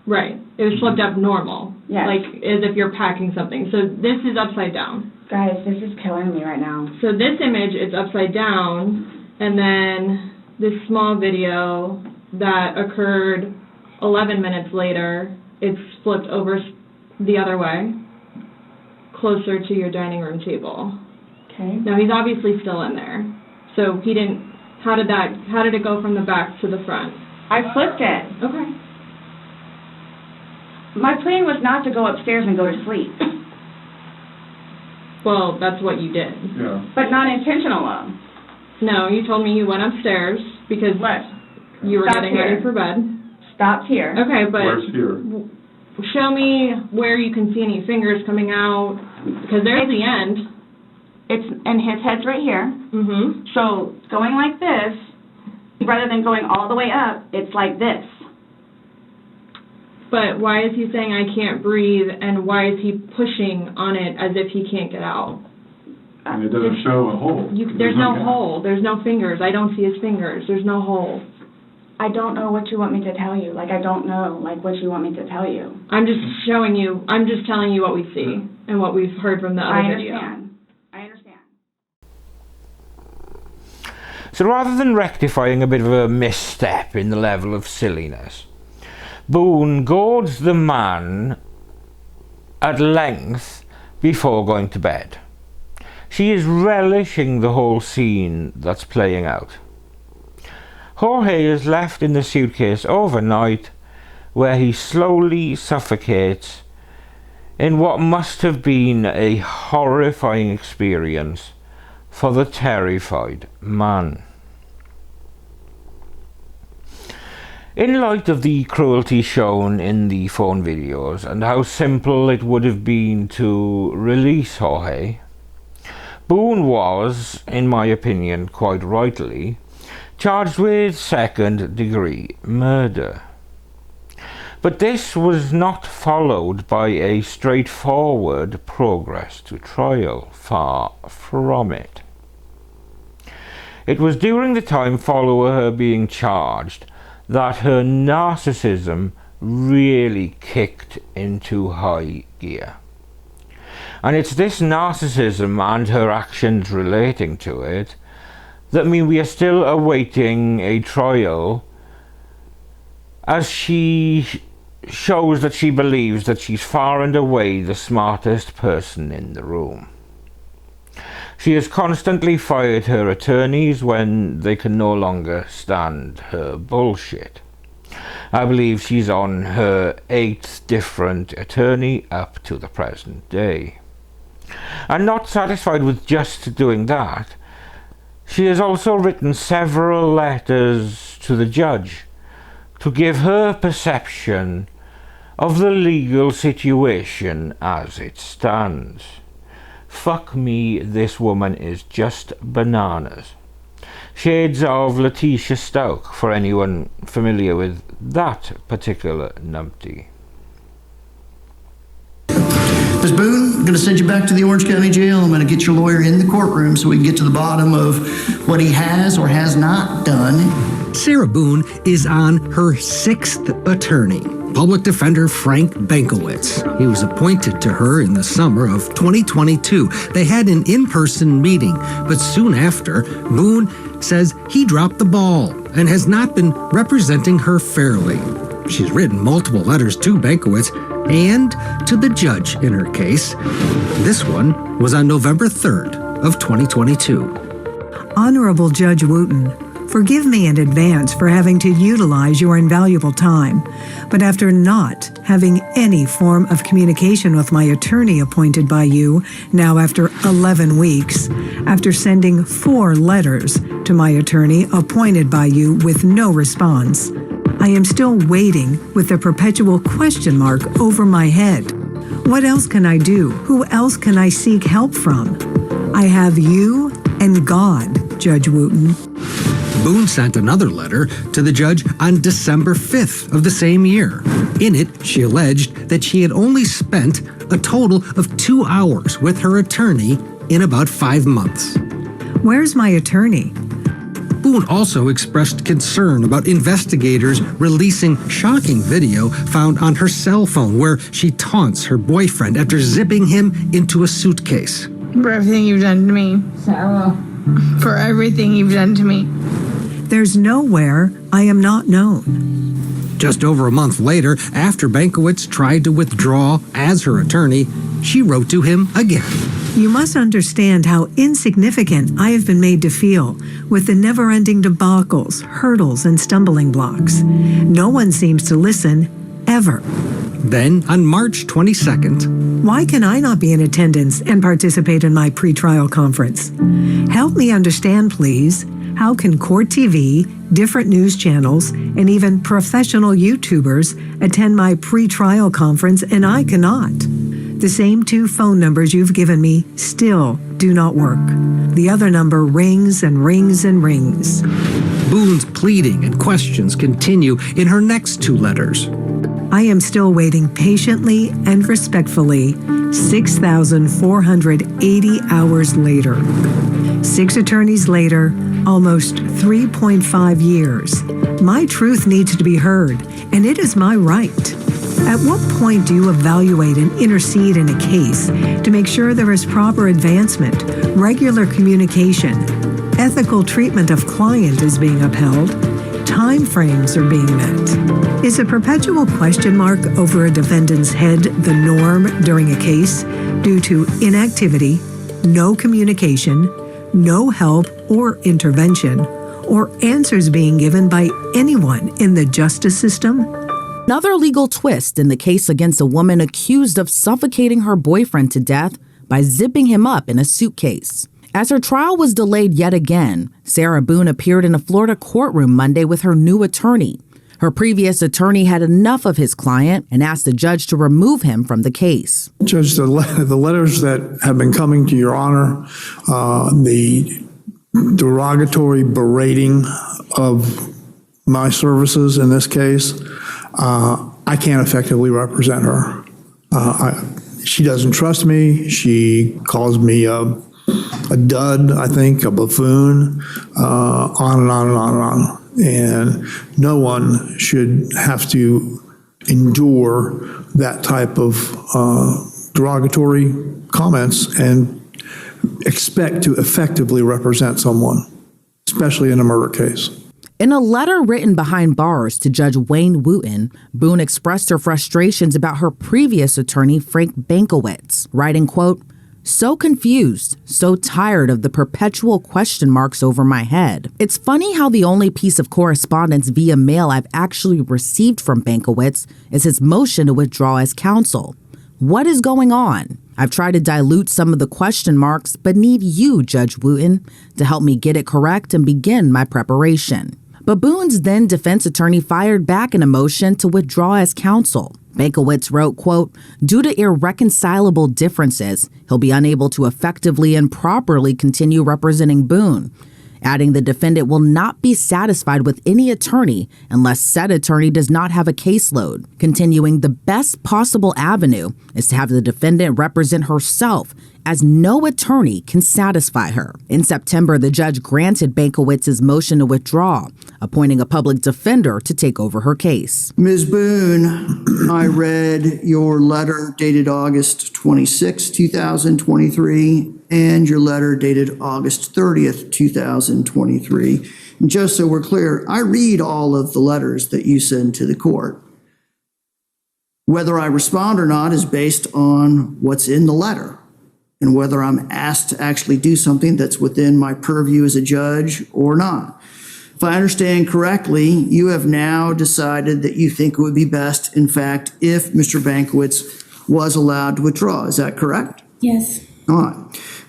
Speaker 11: Right. It was flipped up normal.
Speaker 12: Yes.
Speaker 11: Like as if you're packing something. So this is upside down.
Speaker 12: Guys, this is killing me right now.
Speaker 11: So this image is upside down, and then this small video that occurred 11 minutes later, it's flipped over the other way, closer to your dining room table.
Speaker 12: Okay.
Speaker 11: Now he's obviously still in there. So he didn't, how did it go from the back to the front?
Speaker 12: I flipped it.
Speaker 11: Okay.
Speaker 12: My plan was not to go upstairs and go to sleep.
Speaker 11: Well, that's what you did.
Speaker 8: Yeah.
Speaker 12: But not intentional though.
Speaker 11: No, you told me you went upstairs because you were
Speaker 12: Stop
Speaker 11: getting
Speaker 12: here.
Speaker 11: ready for bed.
Speaker 12: Stopped here.
Speaker 11: Okay, but
Speaker 8: Where's here?
Speaker 11: show me where you can see any fingers coming out, because there's the end.
Speaker 12: And his head's right here.
Speaker 11: Mm-hmm.
Speaker 12: So going like this, rather than going all the way up, it's like this.
Speaker 11: But why is he saying I can't breathe, and why is he pushing on it as if he can't get out?
Speaker 8: And it doesn't show a hole.
Speaker 11: There's no hole. There's no fingers. I don't see his fingers. There's no hole.
Speaker 12: I don't know what you want me to tell you. Like, I don't know, like, what you want me to tell you.
Speaker 11: I'm just showing you, I'm just telling you what we see and what we've heard from the other video.
Speaker 12: I understand.
Speaker 1: So rather than rectifying a bit of a misstep in the level of silliness, Boone goads the man at length before going to bed. She is relishing the whole scene that's playing out. Jorge is left in the suitcase overnight, where he slowly suffocates in what must have been a horrifying experience for the terrified man. In light of the cruelty shown in the phone videos and how simple it would have been to release Jorge, Boone was, in my opinion quite rightly, charged with second-degree murder. But this was not followed by a straightforward progress to trial, far from it. It was during the time following her being charged that her narcissism really kicked into high gear. And it's this narcissism and her actions relating to it that mean we are still awaiting a trial as she shows that she believes that she's far and away the smartest person in the room. She has constantly fired her attorneys when they can no longer stand her bullshit. I believe she's on her 8th different attorney up to the present day. And not satisfied with just doing that, she has also written several letters to the judge to give her perception of the legal situation as it stands. Fuck me, this woman is just bananas. Shades of Letitia Stokes, for anyone familiar with that particular numpty.
Speaker 15: Ms. Boone, I'm going to send you back to the Orange County Jail. I'm going to get your lawyer in the courtroom so we can get to the bottom of what he has or has not done.
Speaker 16: Sarah Boone is on her 6th attorney, public defender Frank Bankowitz. He was appointed to her in the summer of 2022. They had an in-person meeting, but soon after, Boone says he dropped the ball and has not been representing her fairly. She's written multiple letters to Bankowitz and to the judge in her case. This one was on November 3rd of 2022.
Speaker 17: Honorable Judge Wooten, forgive me in advance for having to utilize your invaluable time, but after not having any form of communication with my attorney appointed by you, now after 11 weeks, after sending 4 letters to my attorney appointed by you with no response, I am still waiting with a perpetual question mark over my head. What else can I do? Who else can I seek help from? I have you and God, Judge Wooten.
Speaker 16: Boone sent another letter to the judge on December 5th of the same year. In it, she alleged that she had only spent a total of 2 hours with her attorney in about 5 months.
Speaker 17: Where's my attorney?
Speaker 16: Boone also expressed concern about investigators releasing shocking video found on her cell phone where she taunts her boyfriend after zipping him into a suitcase.
Speaker 14: For everything you've done to me, Sarah. For everything you've done to me.
Speaker 17: There's nowhere I am not known.
Speaker 16: Just over a month later, after Bankowitz tried to withdraw as her attorney, she wrote to him again.
Speaker 17: You must understand how insignificant I have been made to feel with the never-ending debacles, hurdles, and stumbling blocks. No one seems to listen, ever.
Speaker 16: Then, on March 22nd,
Speaker 17: why can I not be in attendance and participate in my pretrial conference? Help me understand, please. How can court TV, different news channels, and even professional YouTubers attend my pretrial conference and I cannot? The same 2 phone numbers you've given me still do not work. The other number rings and rings and rings.
Speaker 16: Boone's pleading and questions continue in her next 2 letters.
Speaker 17: I am still waiting patiently and respectfully 6,480 hours later. 6 attorneys later, almost 3.5 years. My truth needs to be heard, and it is my right. At what point do you evaluate and intercede in a case to make sure there is proper advancement, regular communication, ethical treatment of client is being upheld, time frames are being met? Is a perpetual question mark over a defendant's head the norm during a case due to inactivity, no communication, no help or intervention, or answers being given by anyone in the justice system?
Speaker 18: Another legal twist in the case against a woman accused of suffocating her boyfriend to death by zipping him up in a suitcase. As her trial was delayed yet again, Sarah Boone appeared in a Florida courtroom Monday with her new attorney. Her previous attorney had enough of his client and asked the judge to remove him from the case.
Speaker 19: Judge, the letters that have been coming to your honor, the derogatory berating of my services in this case, I can't effectively represent her. She doesn't trust me. She calls me a dud, I think, a buffoon, on and on and on and on. And no one should have to endure that type of derogatory comments and expect to effectively represent someone, especially in a murder case.
Speaker 18: In a letter written behind bars to Judge Wayne Wooten, Boone expressed her frustrations about her previous attorney, Frank Bankowitz, writing, quote, "So confused, so tired of the perpetual question marks over my head. It's funny how the only piece of correspondence via mail I've actually received from Bankowitz is his motion to withdraw as counsel. What is going on? I've tried to dilute some of the question marks, but need you, Judge Wooten, to help me get it correct and begin my preparation." But Boone's then defense attorney fired back in a motion to withdraw as counsel. Bankowitz wrote, quote, "Due to irreconcilable differences, he'll be unable to effectively and properly continue representing Boone," adding the defendant will not be satisfied with any attorney unless said attorney does not have a caseload, continuing the best possible avenue is to have the defendant represent herself, as no attorney can satisfy her. In September, the judge granted Bankowitz's motion to withdraw, appointing a public defender to take over her case.
Speaker 15: Ms. Boone, I read your letter dated August 26, 2023, and your letter dated August 30th, 2023. And just so we're clear, I read all of the letters that you send to the court. Whether I respond or not is based on what's in the letter and whether I'm asked to actually do something that's within my purview as a judge or not. If I understand correctly, you have now decided that you think it would be best, in fact, if Mr. Bankowitz was allowed to withdraw. Is that correct?
Speaker 20: Yes.
Speaker 15: All right.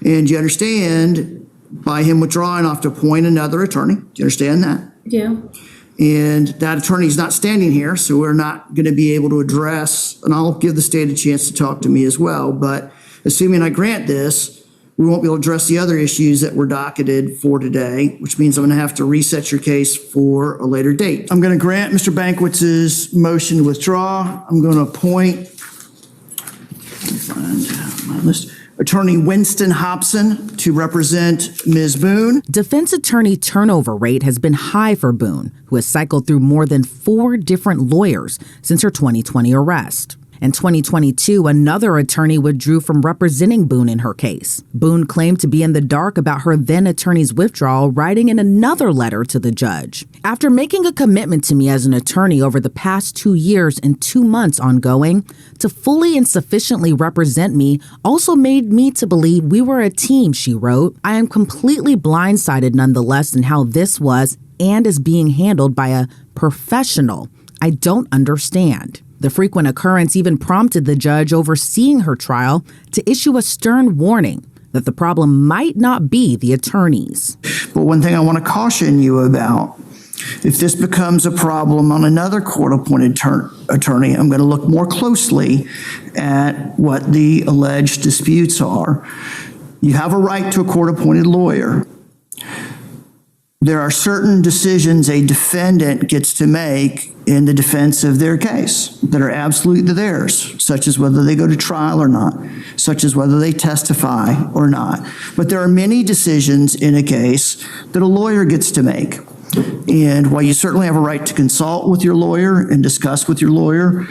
Speaker 15: And you understand by him withdrawing, I have to appoint another attorney. Do you understand that?
Speaker 20: Yeah.
Speaker 15: And that attorney is not standing here, so we're not going to be able to address, and I'll give the state a chance to talk to me as well, but assuming I grant this, we won't be able to address the other issues that were docketed for today, which means I'm going to have to reset your case for a later date. I'm going to grant Mr. Bankwitz's motion to withdraw. I'm going to appoint, let me find my list, Attorney Winston Hobson to represent Ms. Boone.
Speaker 18: Defense attorney turnover rate has been high for Boone, who has cycled through more than 4 different lawyers since her 2020 arrest. In 2022, another attorney withdrew from representing Boone in her case. Boone claimed to be in the dark about her then attorney's withdrawal, writing in another letter to the judge. "After making a commitment to me as an attorney over the past 2 years and 2 months ongoing, to fully and sufficiently represent me also made me to believe we were a team," she wrote. "I am completely blindsided nonetheless in how this was and is being handled by a professional I don't understand." The frequent occurrence even prompted the judge overseeing her trial to issue a stern warning that the problem might not be the attorneys.
Speaker 15: But one thing I want to caution you about, if this becomes a problem on another court-appointed attorney, I'm going to look more closely at what the alleged disputes are. You have a right to a court-appointed lawyer. There are certain decisions a defendant gets to make in the defense of their case that are absolutely theirs, such as whether they go to trial or not, such as whether they testify or not. But there are many decisions in a case that a lawyer gets to make. And while you certainly have a right to consult with your lawyer and discuss with your lawyer,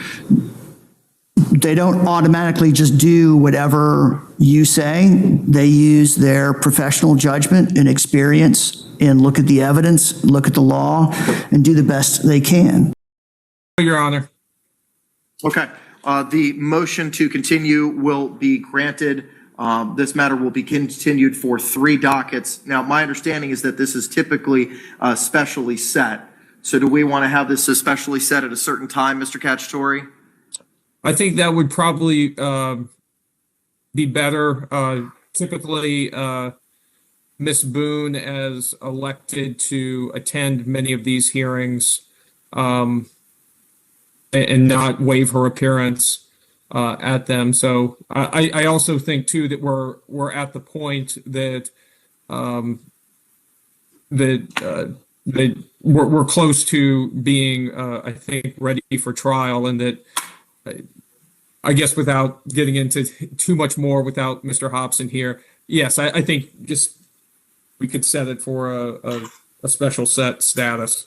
Speaker 15: they don't automatically just do whatever you say. They use their professional judgment and experience and look at the evidence, look at the law, and do the best they can.
Speaker 21: Your Honor.
Speaker 10: Okay. The motion to continue will be granted. This matter will be continued for 3 dockets. Now, my understanding is that this is typically specially set. So do we want to have this especially set at a certain time, Mr. Cacciatore?
Speaker 21: I think that would probably be better. Typically, Ms. Boone is elected to attend many of these hearings and not waive her appearance at them. So I also think too that we're at the point that that we're close to being I think ready for trial, and that I guess without getting into too much more without Mr. Hobson here, yes, I think just we could set it for a special set status.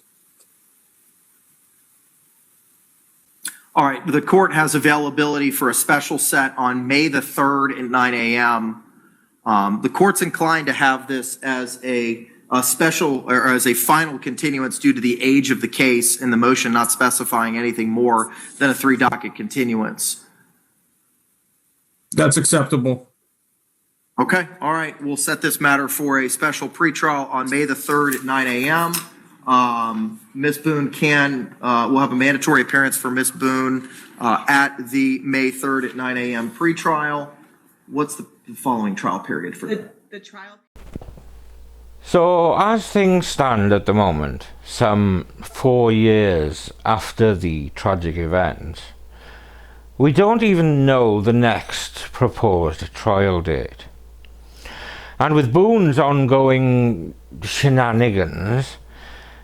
Speaker 10: All right, the court has availability for a special set on May the 3rd at 9 a.m. The court's inclined to have this as a
Speaker 20: a special or as a final continuance due to the age of the case and the motion not specifying anything more than a 3-docket continuance.
Speaker 21: That's acceptable.
Speaker 20: Okay, all right. We'll set this matter for a special pretrial on May the 3rd at 9 a.m. Ms. Boone we'll have a mandatory appearance for Ms. Boone at the May 3rd at 9 a.m. pretrial. What's the following trial period for
Speaker 22: the trial?
Speaker 1: So, as things stand at the moment, some 4 years after the tragic event, we don't even know the next proposed trial date. And with Boone's ongoing shenanigans,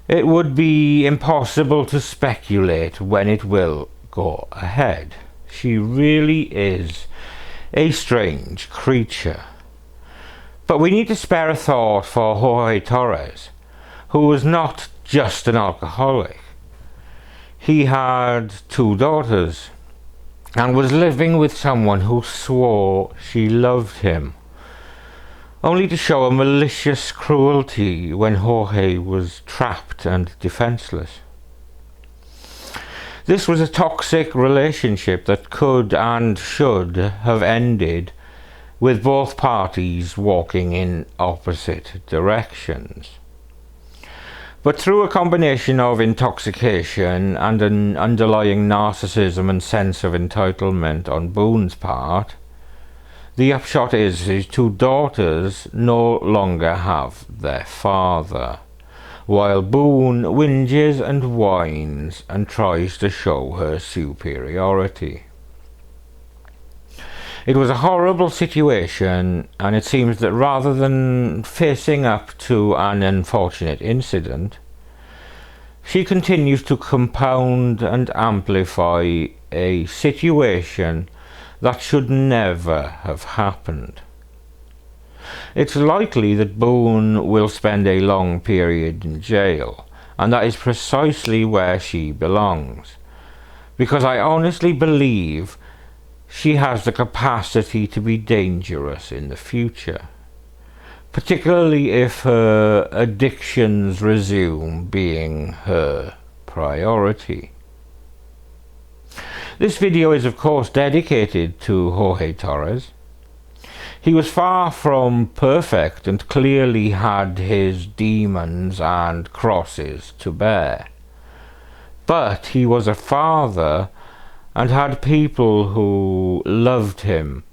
Speaker 1: it would be impossible to speculate when it will go ahead. She really is a strange creature. But we need to spare a thought for Jorge Torres, who was not just an alcoholic. He had 2 daughters and was living with someone who swore she loved him, only to show a malicious cruelty when Jorge was trapped and defenseless. This was a toxic relationship that could and should have ended with both parties walking in opposite directions. But through a combination of intoxication and an underlying narcissism and sense of entitlement on Boone's part, the upshot is his 2 daughters no longer have their father, while Boone whinges and whines and tries to show her superiority. It was a horrible situation, and it seems that rather than facing up to an unfortunate incident, she continues to compound and amplify a situation that should never have happened. It's likely that Boone will spend a long period in jail, and that is precisely where she belongs, because I honestly believe she has the capacity to be dangerous in the future, particularly if her addictions resume being her priority. This video is of course dedicated to Jorge Torres. He was far from perfect and clearly had his demons and crosses to bear. But he was a father and had people who loved him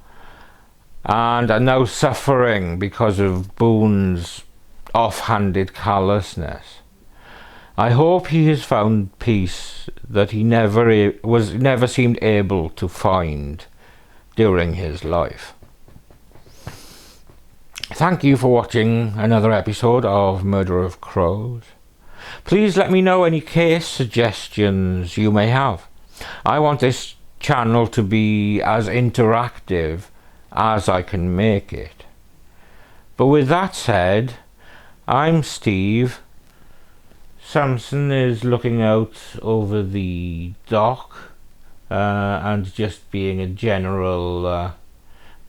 Speaker 1: and are now suffering because of Boone's off-handed callousness. I hope he has found peace that he never seemed able to find during his life. Thank you for watching another episode of Murder of Crows. Please let me know any case suggestions you may have. I want this channel to be as interactive as I can make it. But with that said, I'm Steve. Samson is looking out over the dock and just being a general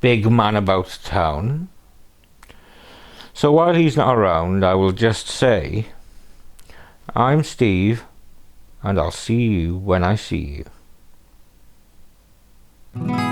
Speaker 1: big man about town. So while he's not around, I will just say, I'm Steve, and I'll see you when I see you.